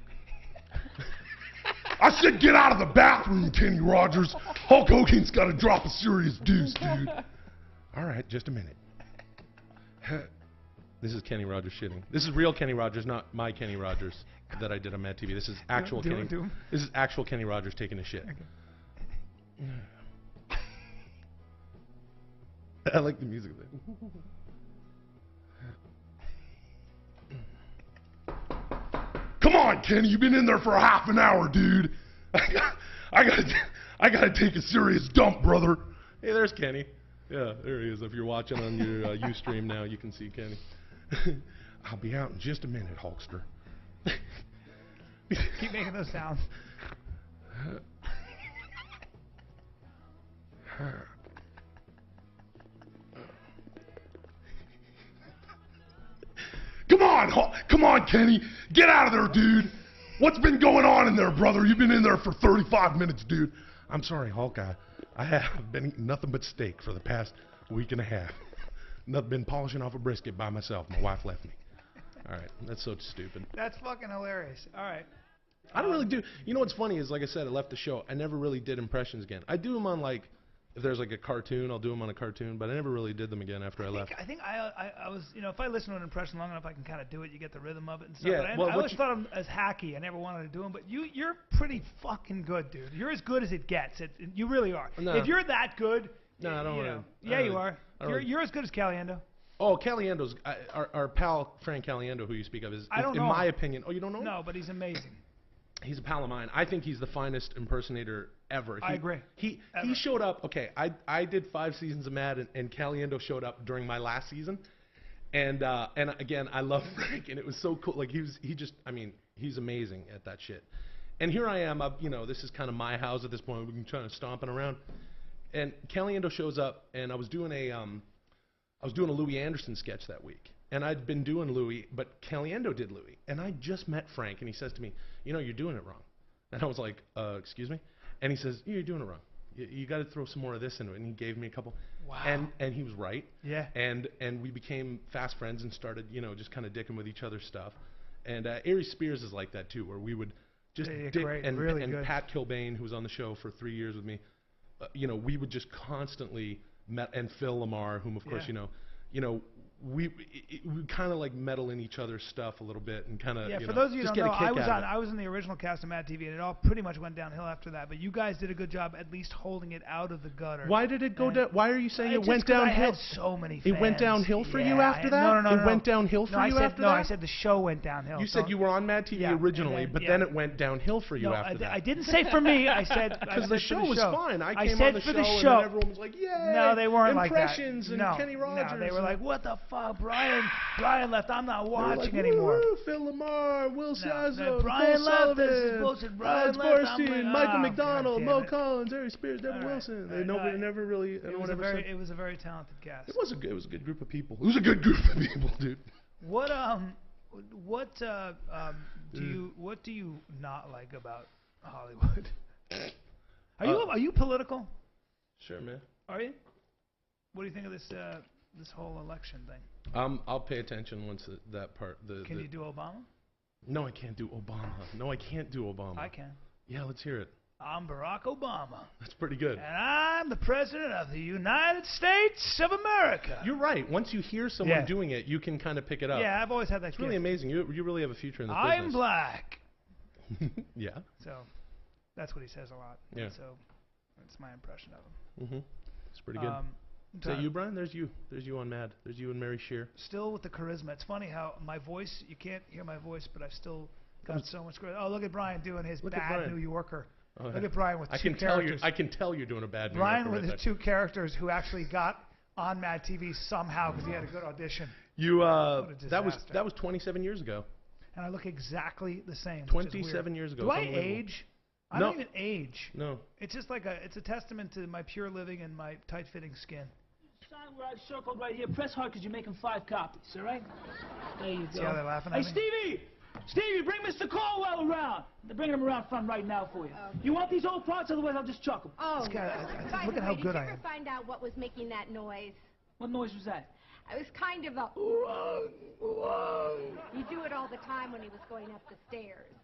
I said get out of the bathroom, Kenny Rogers. Hulk Hogan's got to drop a serious deuce, dude. All right, just a minute. This is Kenny Rogers shitting. This is real Kenny Rogers, not my Kenny Rogers that I did on Mad TV. This is actual Kenny. This is actual Kenny Rogers taking a shit. Okay. I like the music there. Come on, Kenny. You've been in there for a half an hour, dude. I gotta take a serious dump, brother. Hey, there's Kenny. Yeah, there he is. If you're watching on your Ustream now, you can see Kenny. I'll be out in just a minute, Hulkster. Keep making those sounds. Come on, Kenny. Get out of there, dude. What's been going on in there, brother? You've been in there for 35 minutes, dude. I'm sorry, Hulk. I have been eating nothing but steak for the past week and a half. Not been polishing off a brisket by myself. My wife left me. All right, that's so stupid. That's fucking hilarious. All right. I don't really do. You know what's funny is, like I said, I left the show. I never really did impressions again. I do them on like if there's like a cartoon, I'll do them on a cartoon. But I never really did them again after I left. I think I was, you know, if I listen to an impression long enough, I can kind of do it. You get the rhythm of it and stuff. Yeah, But I always thought of them as hacky. I never wanted to do them. But you're pretty fucking good, dude. You're as good as it gets. You really are. No. If you're that good, no, I don't want to. Yeah, you are. You're as good as Caliendo. Oh, Caliendo's our pal Frank Caliendo, who you speak of, is in my opinion. Oh, you don't know him? No, but he's amazing. He's a pal of mine. I think he's the finest impersonator ever. I agree. He showed up. Okay, I did 5 seasons of Mad, and Caliendo showed up during my last season, and again I love Frank, and it was so cool. Like he's amazing at that shit. And here I am. You know, this is kind of my house at this point. We've been trying to stomping around, and Caliendo shows up, and I was doing a Louis Anderson sketch that week. And I'd been doing Louis, but Caliendo did Louis. And I just met Frank, and he says to me, you know, you're doing it wrong. And I was like, excuse me? And he says, you're doing it wrong. You got to throw some more of this into it. And he gave me a couple. Wow. And he was right. Yeah. And we became fast friends and started, you know, just kind of dicking with each other's stuff. And Ari Spears is like that, too, where we would just dick. And, really and good. Pat Kilbane, who was on the show for 3 years with me, you know, we would just constantly and Phil Lamar, whom, of course, you know, we kind of like meddle in each other's stuff a little bit and kind of for those of you who don't know, I was in the original cast of Mad TV, and it all pretty much went downhill after that. But you guys did a good job at least holding it out of the gutter. Why did it go down? Why are you saying it went downhill? I had so many fans. It went downhill for you after that? No. It went downhill for you after that? No, I said the show went downhill. You said you were on Mad TV originally, but then it went downhill for you after that. I didn't say for me. I said because the show was fine. I came said on the for show, the and show. Everyone was like, "Yay!" No, they weren't like that. Impressions and Kenny Rogers. No, they were like, "What the fuck, Bryan left. I'm not watching like, anymore." Phil Lamar, Will Sasso, Bryan left. This is Sullivan, bullshit. Bryan Alex left. Borstein, Michael McDonald, Mo Collins, Ari Spears, Devin Wilson. Nobody never really. It was a very talented cast. It was a good group of people. It was a good group of people, dude. What do you not like about Hollywood? Are you political? Sure, man. Are you? What do you think of this whole election thing? I'll pay attention once that part. Can you do Obama? No, I can't do Obama. No, I can't do Obama. I can. Yeah, let's hear it. I'm Barack Obama. That's pretty good. And I'm the President of the United States of America. You're right. Once you hear someone doing it, you can kind of pick it up. Yeah, I've always had that. It's really amazing. You really have a future in this business. I'm black. Yeah. So that's what he says a lot. Yeah. So that's my impression of him. Mm-hmm. It's pretty good. Is that you, Bryan? There's you. There's you on Mad. There's you and Mary Scheer. Still with the charisma. It's funny how my voice, you can't hear my voice, but I've still got so much charisma. Oh, look at Bryan doing his bad New Yorker. Oh, look at Bryan with two characters. I can tell you're doing a bad New Bryan Yorker with his 2 characters who actually got on Mad TV somehow because he had a good audition. That was 27 years ago. And I look exactly the same. 27 years ago. Do I age? I don't even age. No. It's just like it's a testament to my pure living and my tight-fitting skin. Sign where I've circled right here. Press hard because you're making 5 copies, all right? There you go. See how they're laughing at me? Hey, Stevie, bring Mr. Caldwell around. They're bringing him around front right now for you. You want these old parts? Otherwise, I'll just chuck them. Oh, look at how good I am. Did you ever find out what was making that noise? What noise was that? It was kind of a... You do it all the time when he was going up the stairs.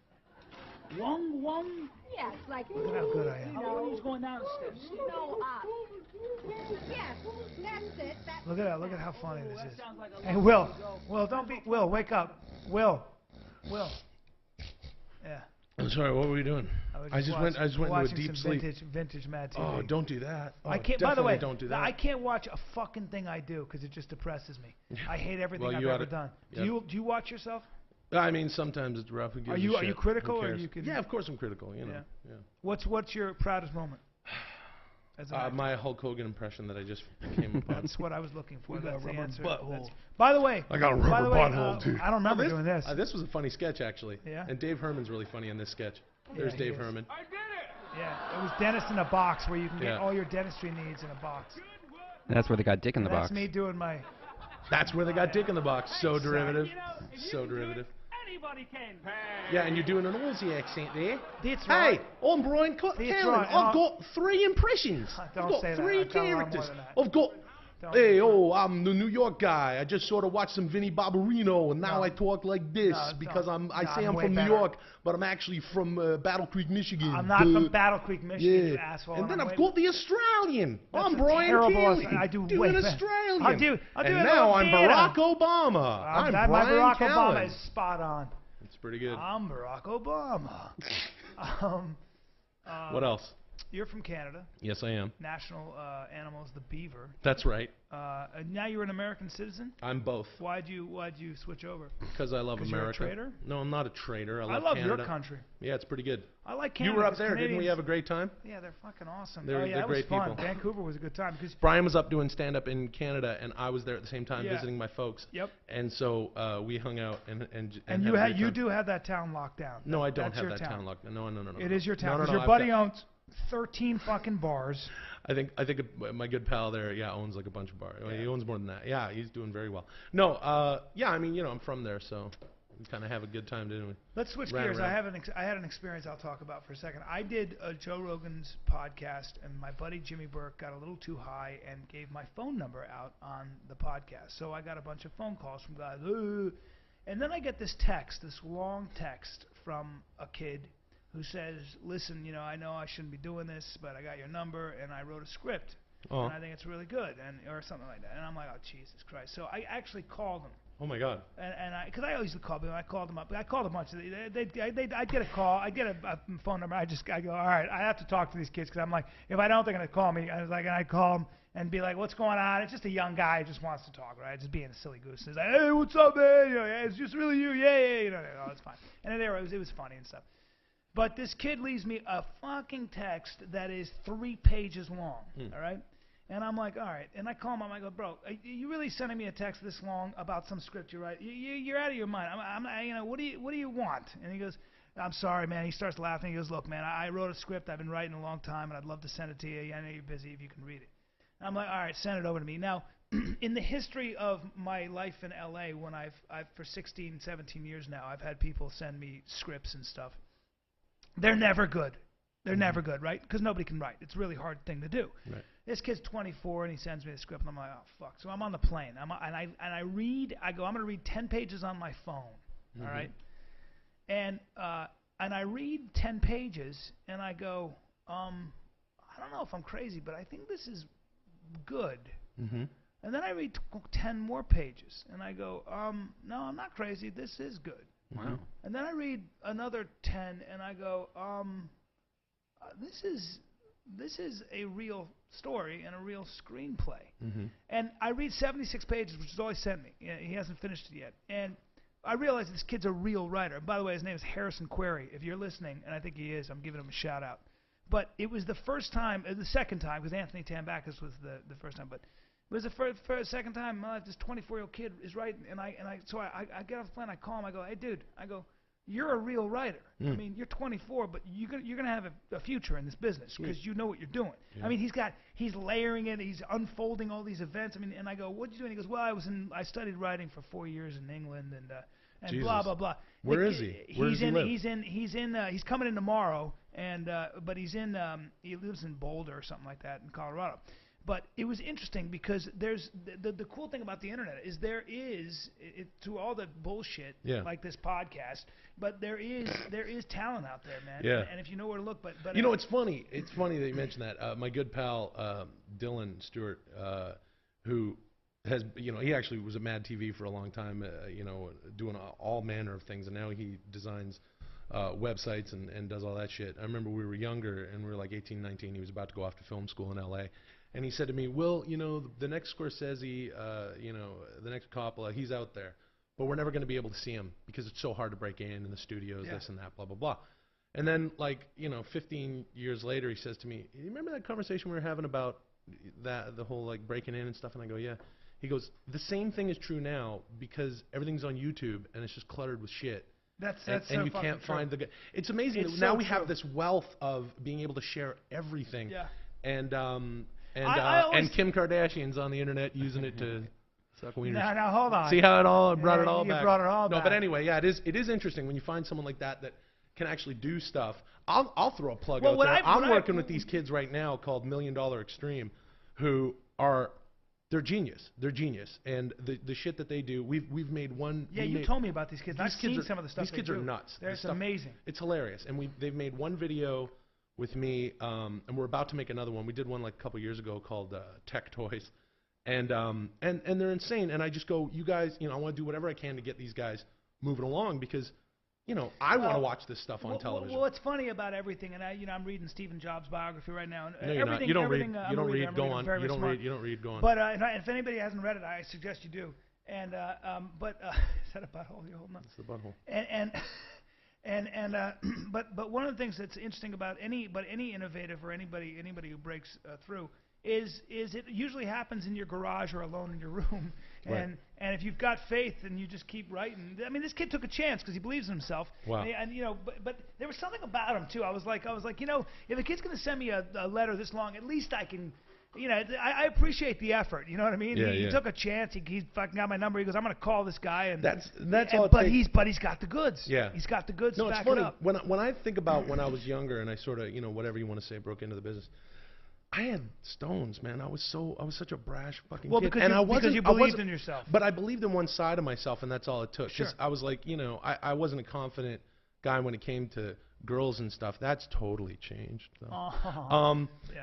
Wong, wong? Yes, like... Look at how good I am. How long was going down the steps? No, up. Yes, that's it. Look at how funny this is. Like hey, Will, don't be... Will, wake up. Will. Yeah. I'm sorry, what were you doing? I just went into a deep sleep. Vintage Mad TV. Oh, don't do that. Oh, I can't. By the way, don't do that. I can't watch a fucking thing I do because it just depresses me. I hate everything I've ever done. Do you watch yourself? I mean, sometimes it's rough. Are you critical or you can? Yeah, of course I'm critical. You know. Yeah. What's your proudest moment? My Hulk Hogan impression that I just came upon. That's what I was looking for. That's the answer. Butthole. By the way, I got a rubber butthole too. I don't remember doing this. This was a funny sketch actually. Yeah. And Dave Herman's really funny in this sketch. There's Dave Herman. I did it! Yeah, it was dentist in a box where you can get all your dentistry needs in a box. That's where they got dick in the box. That's me doing my... That's where they got dick in the box. So derivative. So derivative. Anybody can. Yeah, and you're doing an Aussie accent there. That's right. Hey, I'm Bryan Callen. Right. I've got 3 impressions. Don't I've got say 3 that. characters. I've got Hey, I'm the New York guy. I just sort of watched some Vinnie Barbarino, and now I talk like this because I say I'm from New York, but I'm actually from Battle Creek, Michigan. I'm not from Battle Creek, Michigan, you asshole. And then I've got the Australian. I'm Bryan Callen. I do an Australian. I'll do and now I'm Barack Obama. I'm my Bryan Barack Callen. Obama is spot on. That's pretty good. I'm Barack Obama. What else? You're from Canada. Yes, I am. National animal is the beaver. That's right. Now you're an American citizen? I'm both. Why'd you switch over? Because I love America. You're a traitor? No, I'm not a traitor. I love Canada. your country. Yeah, it's pretty good. I like Canada. You were up there, didn't we have a great time? Yeah, they're fucking awesome. They're that great was fun. people. Vancouver was a good time. Brian was up doing stand-up in Canada, and I was there at the same time visiting my folks. Yep. And so we hung out and you do have that town locked down. No, I don't have that town locked down. No. It is your town. No, Your buddy owns 13 fucking bars. I think my good pal there, owns like a bunch of bars. Yeah. He owns more than that. Yeah, he's doing very well. No, I mean, I'm from there, so we kind of have a good time, didn't we? Let's switch gears. I had an experience I'll talk about for a second. I did Joe Rogan's podcast, and my buddy Jimmy Burke got a little too high and gave my phone number out on the podcast. So I got a bunch of phone calls from guys, and then I get this long text from a kid who says, listen, I know I shouldn't be doing this, but I got your number, and I wrote a script, and I think it's really good, or something like that. And I'm like, oh, Jesus Christ. So I actually called him. Oh, my God. Because I always call them. I called them up. I called a bunch of them. I'd get a call. I'd get a phone number. I go, all right, I have to talk to these kids, because I'm like, if I don't, they're going to call me. And I'd call them and be like, what's going on? It's just a young guy who just wants to talk, right? Just being a silly goose. He's like, hey, what's up, man? It's just really you. Yeah. It's fine. And it was funny and stuff. But this kid leaves me a fucking text that is 3 pages long, all right? And I'm like, all right. And I call him up. I go, bro, are you really sending me a text this long about some script you write? You're out of your mind. What do you want? And he goes, I'm sorry, man. He starts laughing. He goes, look, man, I wrote a script I've been writing a long time, and I'd love to send it to you. I know you're busy if you can read it. And I'm like, all right, send it over to me. Now, in the history of my life in L.A., when I've for 16, 17 years now, I've had people send me scripts and stuff. They're never good. They're never good, right? Because nobody can write. It's a really hard thing to do. Right. This kid's 24, and he sends me the script, and I'm like, oh, fuck. So I'm on the plane. I read. I go, I'm going to read 10 pages on my phone, all right? And I read 10 pages, and I go, I don't know if I'm crazy, but I think this is good. And then I read 10 more pages, and I go, no, I'm not crazy. This is good. Wow. And then I read another 10, and I go, this is a real story and a real screenplay. And I read 76 pages, which is all he sent me. He hasn't finished it yet. And I realize this kid's a real writer. And by the way, his name is Harrison Query. If you're listening, and I think he is, I'm giving him a shout out. But it was the second time, because Anthony Tambakis was the first time, but it was the second time this 24-year-old kid is writing, so I get off the plane, I call him, I go, hey, dude, you're a real writer. I mean, you're 24, but you're gonna have a future in this business because you know what you're doing. I mean, he's layering it, he's unfolding all these events. I mean, and I go, what'd you do? And he goes, well, I studied writing for 4 years in England and Jesus. blah blah blah. Where is he? Where does he live? He's coming in tomorrow, but he lives in Boulder or something like that in Colorado. But it was interesting because there's the cool thing about the internet is there is through all the bullshit like this podcast, but there is talent out there, man. Yeah. And if you know where to look, but it's funny. It's funny that you mentioned that. My good pal Dylan Stewart, who has he actually was at Mad TV for a long time, doing all manner of things, and now he designs websites and does all that shit. I remember we were younger and we were like 18, 19. He was about to go off to film school in L.A. And he said to me, Will, the next Scorsese, the next Coppola, he's out there. But we're never going to be able to see him because it's so hard to break in the studios, this and that, blah, blah, blah. And then, 15 years later, he says to me, you remember that conversation we were having about the whole, breaking in and stuff? And I go, yeah. He goes, the same thing is true now because everything's on YouTube and it's just cluttered with shit. That's and so you can't true. find the. It's amazing that now we have this wealth of being able to share everything. Yeah. And Kim Kardashian's on the internet using it to suck wieners. Now hold on. See how it all brought it all back. You brought it all back. No, but anyway, yeah, it is interesting when you find someone like that can actually do stuff. I'll throw a plug out there. I'm working with these kids right now called $1 Million Extreme, who are they're genius. They're genius, and the shit that they do. We've made one. Yeah, you told me about these kids. I've seen some of the stuff these kids are nuts. It's amazing. It's hilarious, and they've made one video with me, and we're about to make another one. We did one like a couple years ago called Tech Toys, and they're insane. And I just go, you guys, I want to do whatever I can to get these guys moving along because. I want to watch this stuff on television. Well, what's funny about everything, and I'm reading Stephen Jobs' biography right now. And no, you're not. You don't read. You don't read. Go on. You don't read. You don't read. Go on. But if anybody hasn't read it, I suggest you do. And is that a butthole you're holding up? It's the butthole. But one of the things that's interesting about any innovative or anybody who breaks through is it usually happens in your garage or alone in your room. And if you've got faith and you just keep writing, I mean, this kid took a chance because he believes in himself. Wow. But there was something about him too. I was like, if a kid's gonna send me a letter this long, at least I can. I appreciate the effort. You know what I mean? Yeah, he took a chance. He fucking got my number. He goes, I'm gonna call this guy. And that's all. But he's got the goods. Yeah. He's got the goods. No, to it's back funny. it up. When I think about when I was younger and I sort of whatever you want to say broke into the business. I had stones, man. I was such a brash fucking kid. Because you believed in yourself. But I believed in one side of myself, and that's all it took. Sure. I was like, I wasn't a confident guy when it came to girls and stuff. That's totally changed. So.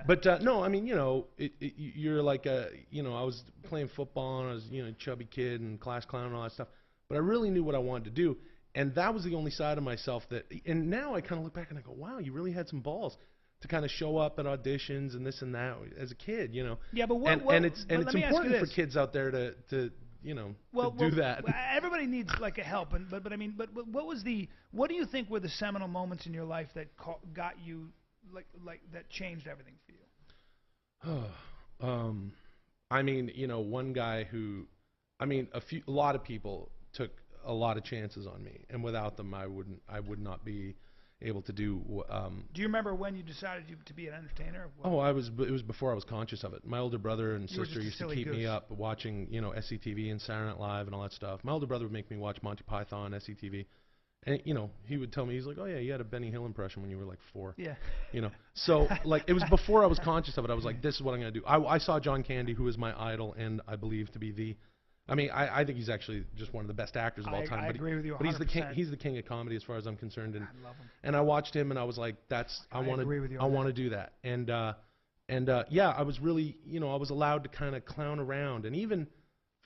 But no, I mean, you're like I was playing football and I was chubby kid and class clown and all that stuff. But I really knew what I wanted to do, and that was the only side of myself that. And now I kind of look back and I go, wow, you really had some balls. To kind of show up at auditions and this and that as a kid, Yeah, but it's important for kids out there to do that. Everybody needs like a help, but I mean, but what do you think were the seminal moments in your life that got you like that changed everything for you? I mean, one guy who, I mean, a lot of people took a lot of chances on me, and without them, I would not be able to do. Do you remember when you decided to be an entertainer? It was before I was conscious of it. My older brother and sister used to keep me up watching, SCTV and Saturday Night Live and all that stuff. My older brother would make me watch Monty Python, SCTV, and he would tell me, he's like, oh yeah, you had a Benny Hill impression when you were like 4. Yeah. So like it was before I was conscious of it. I was like, this is what I'm gonna do. I saw John Candy, who is my idol and I believe to be the. I mean, I think he's actually just one of the best actors of all time. I agree with you 100%. But he's the king of comedy as far as I'm concerned. And I love him. And I watched him and I was like, I want to do that. And yeah, I was really, I was allowed to kind of clown around. And even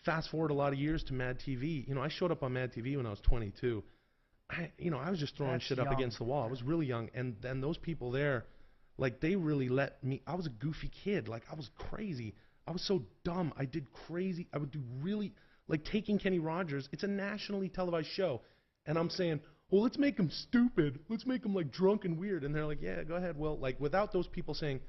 fast forward a lot of years to Mad TV. I showed up on Mad TV when I was 22. I was just throwing shit up against the wall. I was really young. And then those people there, like, they really let me. I was a goofy kid. Like, I was crazy. I was so dumb. I did crazy. I would do really, like Taking Kenny Rogers. It's a nationally televised show. And I'm saying, well, let's make him stupid. Let's make him like drunk and weird. And they're like, yeah, go ahead. Well, like without those people saying,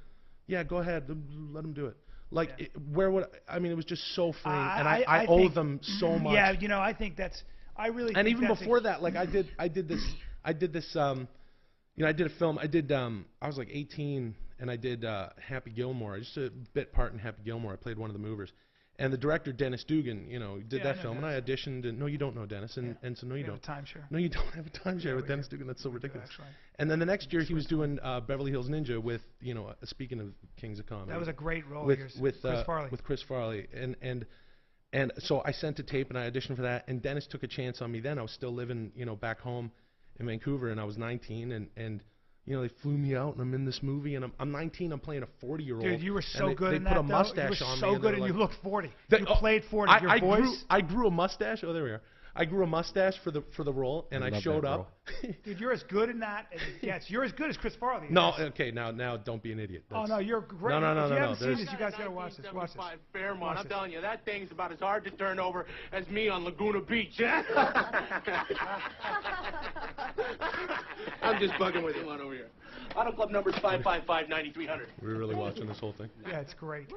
yeah, go ahead, let him do it. Like, it was just so freeing. And I owe them so much. Yeah, I think that's, I really and think even before that, like I did this, I did a film. I was like 18. And I did Happy Gilmore. Just a bit part in Happy Gilmore. I played one of the movers. And the director, Dennis Dugan, did that film. Dennis. And I auditioned. And no, you don't know Dennis. And so, no, you don't. Have a timeshare. No, you don't have a timeshare with Dennis Dugan. That's so ridiculous. That's right. And then the next year, he was doing Beverly Hills Ninja with, speaking of Kings of Comedy. That was a great role with Chris Farley. With Chris Farley. And so I sent a tape and I auditioned for that. And Dennis took a chance on me then. I was still living, back home in Vancouver. And I was 19. And they flew me out, and I'm in this movie, and I'm 19. I'm playing a 40-year-old. Dude, you were so good in that. They put a mustache on me. You were so good, and you looked 40. You played 40. Your voice. I grew a mustache. Oh, there we are. I grew a mustache for the role, and I showed up. Dude, you're as good in that as it gets. You're as good as Chris Farley. No, okay, now don't be an idiot. Oh no, you're great. No. If you haven't seen this, you guys gotta watch this. Watch this. Fairmont. I'm telling you, that thing's about as hard to turn over as me on Laguna Beach. I'm just bugging with you. Come on over here. Auto Club number's 555-9300. We're really watching this whole thing. Yeah, it's great.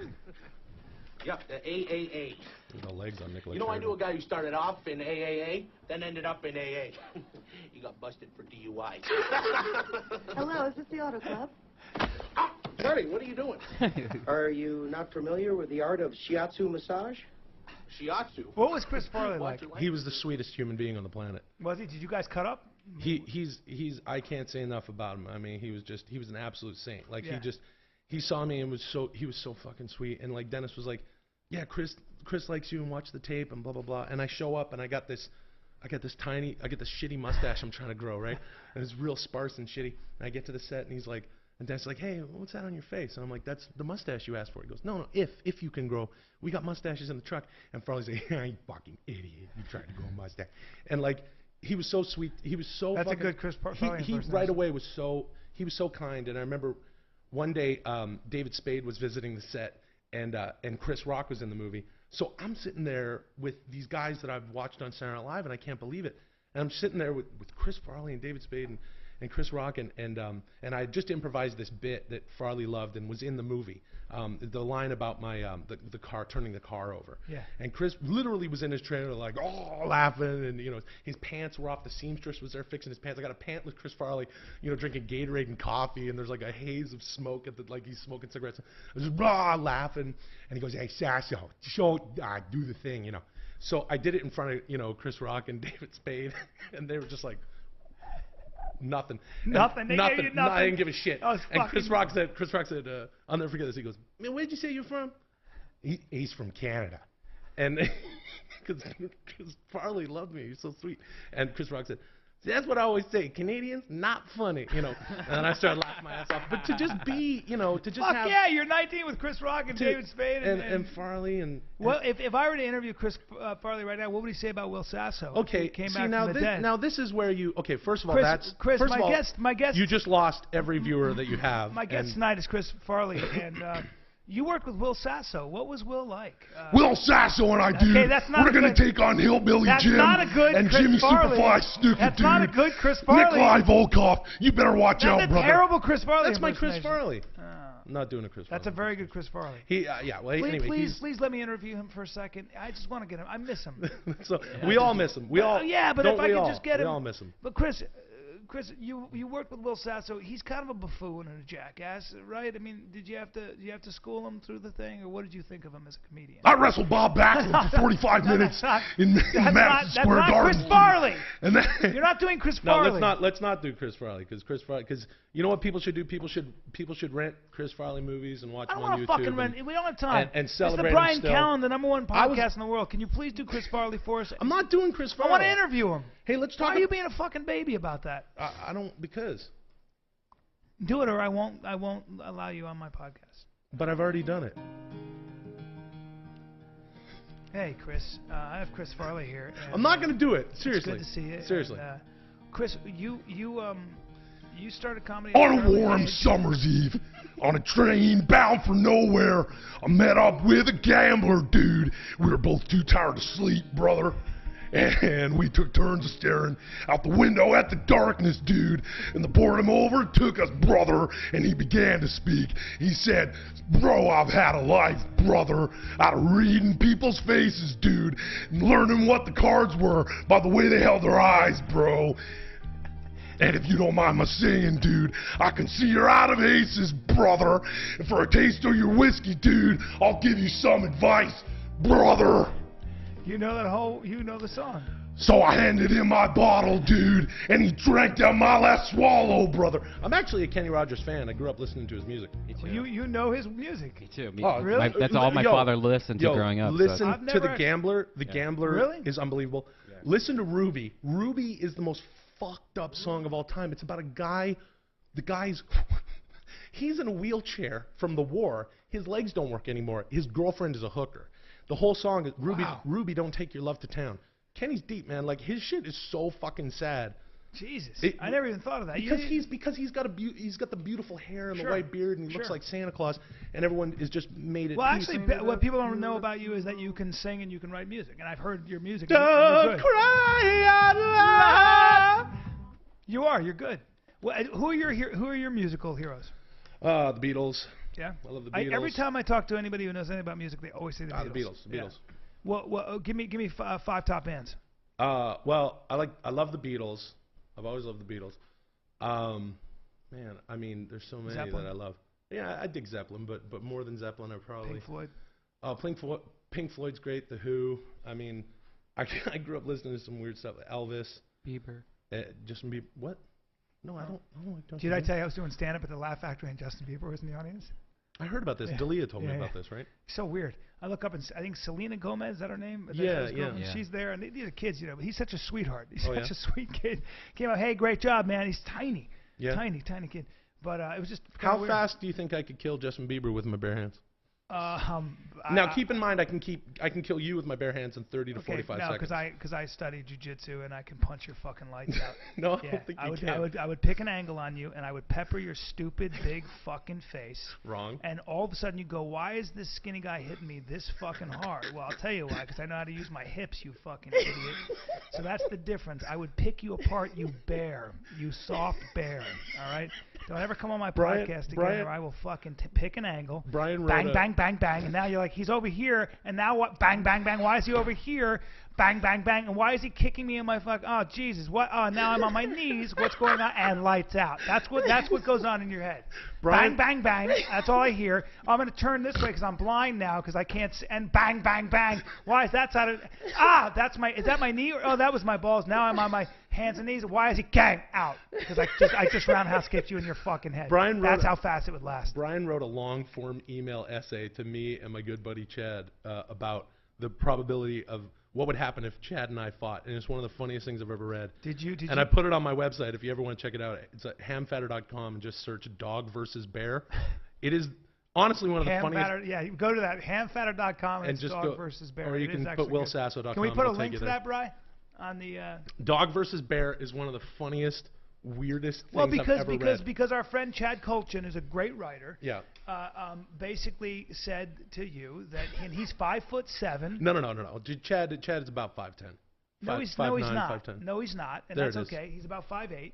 Yep, the AAA. There's no legs on Nicholas. I knew a guy who started off in AAA, then ended up in AA. He got busted for DUI. Hello, is this the Auto Club? Ah, Charlie, what are you doing? Are you not familiar with the art of shiatsu massage? Shiatsu? What was Chris Farley like? He was the sweetest human being on the planet. Was he? Did you guys cut up? He's I can't say enough about him. I mean, he was an absolute saint. Like he saw me and he was so fucking sweet. And like Dennis was like, yeah, Chris likes you and watch the tape and blah blah blah. And I show up and I get this shitty mustache I'm trying to grow, right? And it's real sparse and shitty. And I get to the set and he's like, and Dan's like, hey, what's that on your face? And I'm like, that's the mustache you asked for. He goes, no, if you can grow. We got mustaches in the truck. And Farley's like, yeah, you fucking idiot. You tried to grow a mustache. And like, he was so sweet. He was so That's fucking, a good Chris Farley he right away was so kind. And I remember one day David Spade was visiting the set and Chris Rock was in the movie. So I'm sitting there with these guys that I've watched on Saturday Night Live and I can't believe it. And I'm sitting there with Chris Farley and David Spade and Chris Rock and I just improvised this bit that Farley loved and was in the movie. The line about my the car turning the car over. Yeah. And Chris literally was in his trailer like laughing and his pants were off. The seamstress was there fixing his pants. I got a pant with Chris Farley, drinking Gatorade and coffee and there's like a haze of smoke like he's smoking cigarettes. I was just laughing and he goes, hey Sasso, do the thing, So I did it in front of Chris Rock and David Spade and they were just like. Nothing. Nothing. They gave you nothing. I didn't give a shit. And Chris Rock said, I'll never forget this. He goes, man, where'd you say you're from? He's from Canada. And because Farley loved me. He's so sweet. And Chris Rock said, see, that's what I always say. Canadians, not funny, And I started laughing my ass off. But to just be, to just have. Yeah, you're 19 with Chris Rock and David Spade. And Farley and. Well, if I were to interview Chris Farley right now, what would he say about Will Sasso? Okay, came see, back now, from the dead. Now this is where you. Okay, first of all, Chris, First of all, my guest. You just lost every viewer that you have. My guest tonight is Chris Farley, and. You worked with Will Sasso. What was Will like? Will Sasso and I, dude. Okay, that's not we're going to take on Hillbilly Jim and Chris Jimmy Farley. Superfly Snuka, That's dude. not a good Chris Farley. Nikolai Volkov. You better watch out, brother. That's a terrible Chris Farley. That's my Chris Farley. I'm not doing a Chris Farley. That's a very good Chris Farley. Well, anyway, please let me interview him for a second. I just want to get him. I miss him. So we all miss him. We all. Yeah, but if I could just get him. We all miss him. But Chris, you worked with Will Sasso. He's kind of a buffoon and a jackass, right? I mean, did you have to school him through the thing, or what did you think of him as a comedian? I wrestled Bob Backlund for 45 minutes in Madison Square Garden. Chris Farley. And then You're not doing Chris Farley. No, let's not do Chris Farley because you know what people should do? People should rent Chris Farley movies and watch them on YouTube. I don't want to fucking rent. We don't have time. And celebrate Mr. Bryan him still. Callen, the #1 podcast in the world. Can you please do Chris Farley for us? I'm not doing Chris Farley. I want to interview him. Hey, let's talk. Why are you being a fucking baby about that? I don't because. Do it or I won't allow you on my podcast. But I've already done it. Hey, Chris. I have Chris Farley here. I'm not going to do it. Seriously. It's good to see you. Seriously. And, Chris, you started comedy on a warm summer's eve, on a train bound for nowhere, I met up with a gambler, dude. We were both too tired to sleep, brother. And we took turns of staring out the window at the darkness, dude. And the boredom overtook us, brother. And he began to speak. He said, bro, I've had a life, brother. Out of reading people's faces, dude. And learning what the cards were by the way they held their eyes, bro. And if you don't mind my saying, dude, I can see you're out of aces, brother. And for a taste of your whiskey, dude, I'll give you some advice, brother. You know the song. So I handed him my bottle, dude, and he drank down my last swallow, brother. I'm actually a Kenny Rogers fan. I grew up listening to his music. Me too. Well, you know his music. Me too. Really? That's all my father listened to growing up. Listen to The Gambler. The Gambler really? is unbelievable. Yeah. Listen to Ruby. Ruby is the most fucked up song of all time. It's about a guy. The guy's he's in a wheelchair from the war. His legs don't work anymore. His girlfriend is a hooker. The whole song is Ruby, don't take your love to town. Kenny's deep, man. Like his shit is so fucking sad. Jesus, I never even thought of that. Because he's got the beautiful hair and the white beard and he looks like Santa Claus, and everyone is just made it. Well, actually, what people don't know about you is that you can sing and you can write music, and I've heard your music. Don't cry out loud. You're good. Well, who are your musical heroes? The Beatles. Yeah, I love the Beatles. Every time I talk to anybody who knows anything about music, they always say the Beatles. The Beatles. Yeah. Well, give me 5 top bands. Well, I love the Beatles. I've always loved the Beatles. Man, I mean, there's so many Zeppelin. that I love. Yeah, I dig Zeppelin, but more than Zeppelin, I probably Pink Floyd. Pink Floyd's great. The Who. I mean, I grew up listening to some weird stuff. Elvis. Bieber. Justin Bieber. What? No, I don't like Justin Bieber. Did I tell you I was doing stand-up at the Laugh Factory and Justin Bieber was in the audience? I heard about this. Dalia told me about this, right? So weird. I look up and I think Selena Gomez, is that her name? Yeah. She's there, and these are kids, but he's such a sweetheart. He's such a sweet kid. Came out, hey, great job, man. He's tiny. Yeah. Tiny kid. But it was just How fast do you think I could kill Justin Bieber with my bare hands? Now keep in mind, I can kill you with my bare hands in 30 to 45 seconds. because I studied jiu-jitsu and I can punch your fucking lights out. No, I don't think you can. I would pick an angle on you and I would pepper your stupid big fucking face. Wrong. And all of a sudden you go, why is this skinny guy hitting me this fucking hard? Well, I'll tell you why, because I know how to use my hips, you fucking idiot. So that's the difference. I would pick you apart, you bear, you soft bear. All right. Don't ever come on my podcast again, or I will fucking pick an angle. Brian bang, bang, bang, bang, and now you're like, he's over here, and now what? Bang, bang, bang. Why is he over here? Bang, bang, bang. And why is he kicking me in my fuck? Oh, Jesus. What? Oh, now I'm on my knees. What's going on? And lights out. That's what goes on in your head. Brian, bang, bang, bang. That's all I hear. I'm going to turn this way because I'm blind now because I can't see. And bang, bang, bang. Why is that side of? Is that my knee? Oh, that was my balls. Now I'm on my hands and knees. Why is he gang out? Because I just roundhouse kicked you in your fucking head. That's how fast it would last. Brian wrote a long form email essay to me and my good buddy Chad about the probability of what would happen if Chad and I fought, and it's one of the funniest things I've ever read. Did you? I put it on my website if you ever want to check it out. It's at hamfatter.com and just search dog versus bear. It is honestly one of the funniest. Yeah, you go to that hamfatter.com and just dog versus bear. Or you can put willsasso.com. Can we put a link to that, Bryan? On the dog versus bear is one of the funniest, weirdest things I've ever read. Because our friend Chad Colchin is a great writer. Yeah. Basically said to you that he's 5'7". No. Chad is about 5'10". No, he's not. 5'10". No, he's not, and that's okay. He's about 5'8".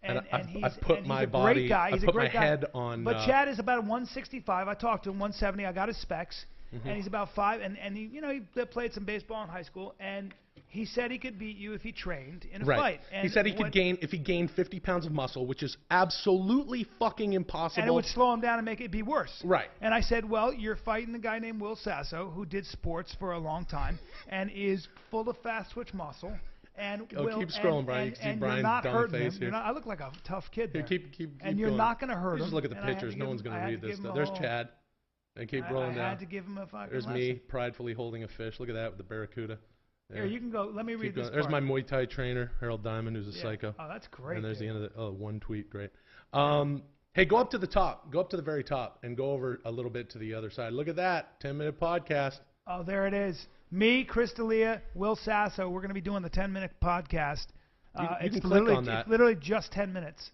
And I put my body. Great guy. He's I a put great my guy. head on. But Chad is about 165. I talked to him 170. I got his specs, and he's about 5. And he he played some baseball in high school, and he said he could beat you if he trained in a fight. And he said he could gain if he gained 50 pounds of muscle, which is absolutely fucking impossible. And it would slow him down and make it be worse. Right. And I said, well, you're fighting the guy named Will Sasso, who did sports for a long time and is full of fast twitch muscle. And keep scrolling, Brian. You can see Brian's dumb face here. I look like a tough kid there. Keep and you're going. Not going to hurt him. Just look at the pictures. No one's going to read this stuff. There's Chad. And keep rolling down. I had to give him a fucking There's me pridefully holding a fish. Look at that with the barracuda. Here, you can go. Let me read this part. There's my Muay Thai trainer, Harold Diamond, who's a psycho. Oh, that's great. And there's the end of the one tweet. Great. Hey, go up to the top. Go up to the very top and go over a little bit to the other side. Look at that. 10-minute podcast. Oh, there it is. Me, Chris D'Elia, Will Sasso. We're going to be doing the 10-minute podcast. You can click on that. It's literally just 10 minutes.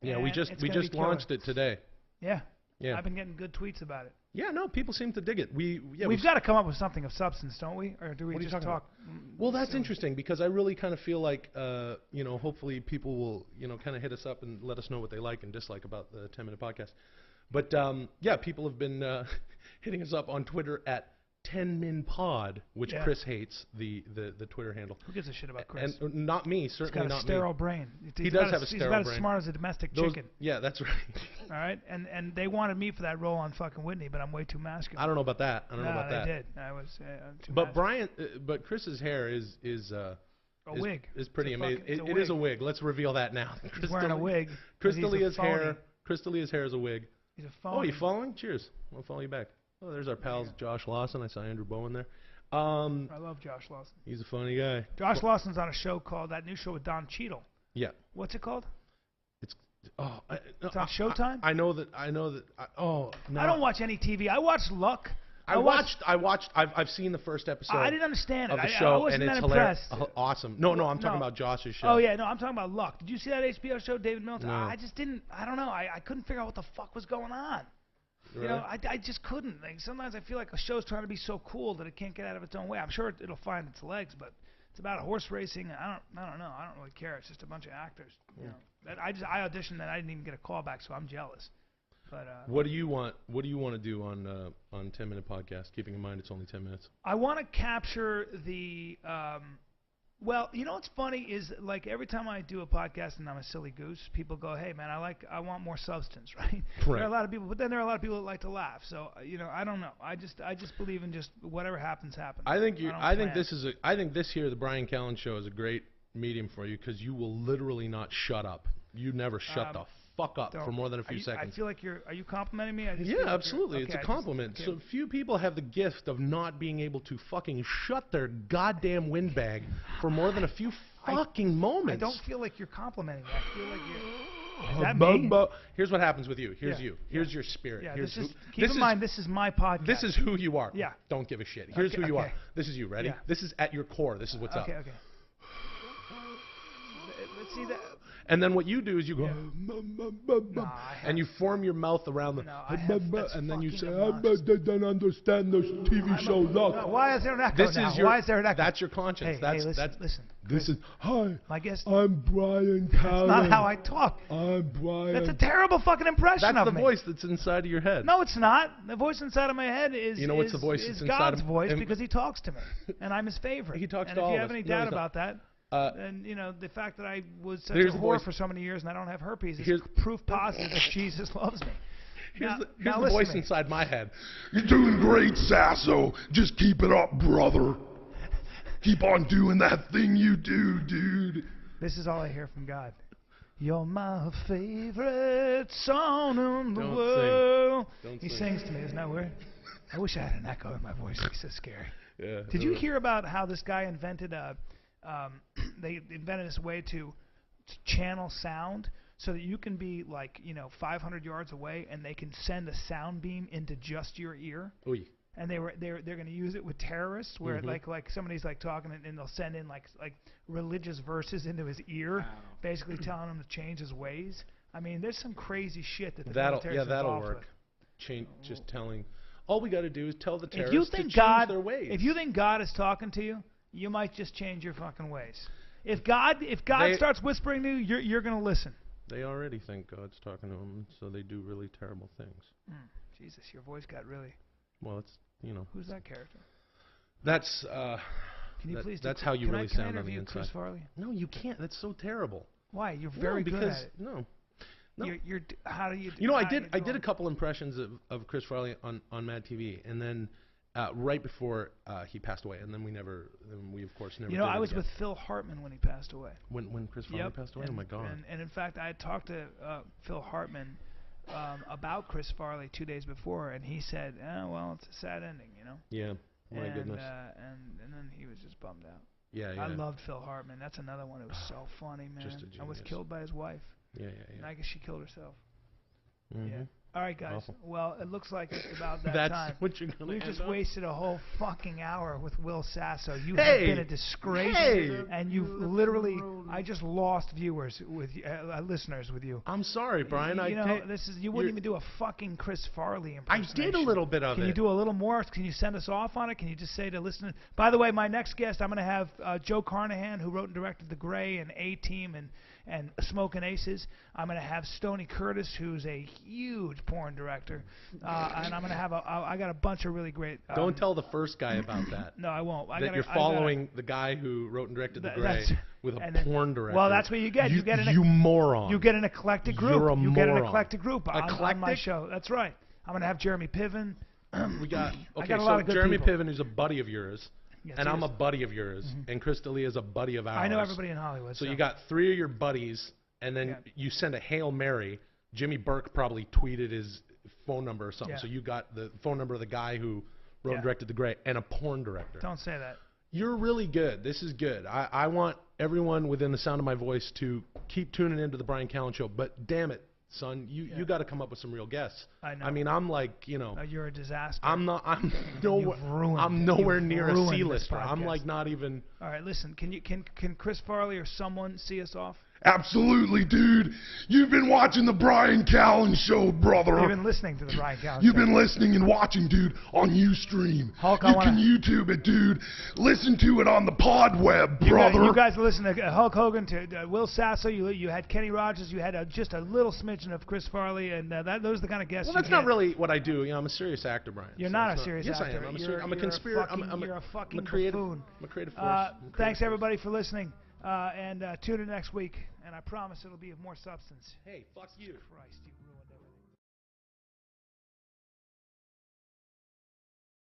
Yeah, we just launched it today. Yeah. I've been getting good tweets about it. Yeah, no, people seem to dig it. We've got to come up with something of substance, don't we? Or do we just talk? About? Well, that's interesting because I really kind of feel like, hopefully people will, kind of hit us up and let us know what they like and dislike about the 10-minute podcast. But people have been hitting us up on Twitter at 10minpod, which Chris hates, the Twitter handle. Who gives a shit about Chris? And not me, certainly not me. He's got a sterile brain. He does have a sterile brain. He's about as smart as a domestic chicken. Yeah, that's right. All right, and they wanted me for that role on fucking Whitney, but I'm way too masculine. I don't know about that. They did. I was too But Brian, but Chris's hair is a wig. Is pretty amazing. It is a wig. Let's reveal that now. He's wearing a wig. Chris D'Elia's hair is a wig. He's a phony. Oh, you following? Cheers. I'll follow you back. Oh, there's our pals, Josh Lawson. I saw Andrew Bowen there. I love Josh Lawson. He's a funny guy. Josh Lawson's on a show called that new show with Don Cheadle. Yeah. What's it called? It's on Showtime. I know that. No. I don't watch any TV. I watch Luck. I've seen the first episode. I didn't understand of it. the show, I wasn't and it's hilarious. Awesome. No, I'm talking about Josh's show. Oh yeah, no, I'm talking about Luck. Did you see that HBO show, David Milton? No. I just didn't. I don't know. I couldn't figure out what the fuck was going on. Really? I just couldn't. Like, sometimes I feel like a show's trying to be so cool that it can't get out of its own way. I'm sure it'll find its legs, but it's about horse racing. I don't know. I don't really care. It's just a bunch of actors. I auditioned and I didn't even get a call back, so I'm jealous. But what do you want? What do you want to do on 10-minute podcast? Keeping in mind it's only 10 minutes. I want to capture the. Well, you know what's funny is like every time I do a podcast and I'm a silly goose, people go, "Hey man, I want more substance," right? There are a lot of people, but then there are a lot of people that like to laugh. So I don't know. I just believe in just whatever happens. I think this here, the Bryan Callen show, is a great medium for you because you will literally not shut up. You never shut the fuck up for more than a few seconds. I feel like are you complimenting me? Yeah, absolutely. It's a compliment. So few people have the gift of not being able to fucking shut their goddamn windbag for more than a few fucking moments. I don't feel like you're complimenting me. I feel like you're... Is that me? Here's what happens with you. Here's you. Here's your spirit. Yeah, keep in mind, this is my podcast. This is who you are. Yeah. Don't give a shit. Here's who you are. This is you. Ready? Yeah. This is at your core. This is what's up. Okay. Let's see that. And then what you do is you go, and you form your mouth around the, and then you say, I don't understand those TV shows. Why is there an echo now? Why is there an echo? That's your conscience. Hey, listen. This is, hi, my guest. I'm Bryan Callen. That's not how I talk. I'm Bryan. That's a terrible fucking impression of me. That's the voice that's inside of your head. No, it's not. The voice inside of my head is, what's the voice that's inside God's voice because he talks to me, and I'm his favorite. He talks to all of us. And if you have any doubt about that, and the fact that I was such a whore for so many years and I don't have herpes is proof positive that Jesus loves me. Here's the voice inside my head. You're doing great, Sasso. Just keep it up, brother. Keep on doing that thing you do, dude. This is all I hear from God. You're my favorite song in the world. He sings to me. Isn't that weird? I wish I had an echo in my voice. He's so scary. Yeah. Did you hear about how this guy invented they invented this way to channel sound so that you can be 500 yards away and they can send a sound beam into just your ear. Oy. And they're going to use it with terrorists where like somebody's talking and they'll send in like religious verses into his ear, basically telling him to change his ways. I mean, there's some crazy shit that the military's involved work. Just telling. All we got to do is tell the terrorists to change their ways. If you think God is talking to you, you might just change your fucking ways. If God starts whispering to you, you're going to listen. They already think God's talking to them, so they do really terrible things. Jesus, your voice got really... Well, it's, Who's that character? That's, can you please that's how you really sound on the inside. Chris Farley? No, you can't. That's so terrible. Why? You're very good at it. No. You're how do you... I did a couple impressions of Chris Farley on Mad TV, and then... right before he passed away, and then we of course never. I was with Phil Hartman when he passed away. When Chris Farley passed away, oh my God! And in fact, I had talked to Phil Hartman about Chris Farley 2 days before, and he said, well, it's a sad ending, Yeah, my goodness. And then he was just bummed out. Yeah. I loved Phil Hartman. That's another one who was so funny, man. Just a genius. And was killed by his wife. Yeah. And I guess she killed herself. Mm-hmm. Yeah. All right, guys. Awful. Well, it looks like it's about that That's time. what you're going to We just wasted a whole fucking hour with Will Sasso. You have been a disgrace, and you've literally. I just lost viewers with listeners with you. I'm sorry, Bryan. You wouldn't even do a fucking Chris Farley impersonation. I did a little bit of it. Can you do a little more? Can you send us off on it? Can you just say to listeners? By the way, my next guest, I'm going to have Joe Carnahan, who wrote and directed The Gray and A-Team and Smokin' Aces. I'm going to have Stoney Curtis, who's a huge porn director, and I'm going to have I got a bunch of really great. Don't tell the first guy about that. No, I won't. You're following the guy who wrote and directed The Gray with a porn director. Well, that's what you get. You moron. You get an eclectic group. You're a moron. You get an eclectic group on my show. That's right. I'm going to have Jeremy Piven. We got a lot of good Jeremy people. Piven is a buddy of yours. Yes, and I'm a buddy of yours, and Chris D'Elia is a buddy of ours. I know everybody in Hollywood. So you got 3 of your buddies, and then you send a Hail Mary. Jimmy Burke probably tweeted his phone number or something. So you got the phone number of the guy who wrote and directed The Gray, and a porn director. Don't say that. You're really good. This is good. I want everyone within the sound of my voice to keep tuning into the Bryan Callen Show, but damn it, son, you got to come up with some real guests. I know. I mean, I'm like, you're a disaster. I'm nowhere near a C-lister. I'm like not even. All right, listen. Can Chris Farley or someone see us off? Absolutely, dude. You've been watching the Bryan Callen Show, brother. You've been listening to the Bryan Callen Show. You've been listening and watching, dude, on Ustream. Hulk, you can YouTube it, dude. Listen to it on the pod web, brother. You guys listen to Hulk Hogan, to Will Sasso. You had Kenny Rogers. You had just a little smidgen of Chris Farley, and those are the kind of guests. Well, that's not really what I do. I'm a serious actor, Bryan. You're not a serious actor. Yes, I am. I'm a conspirator. You're a fucking buffoon. I'm a creative force. Thanks everybody for listening, and tune in next week. And I promise it'll be of more substance. Hey, fuck you. Christ, you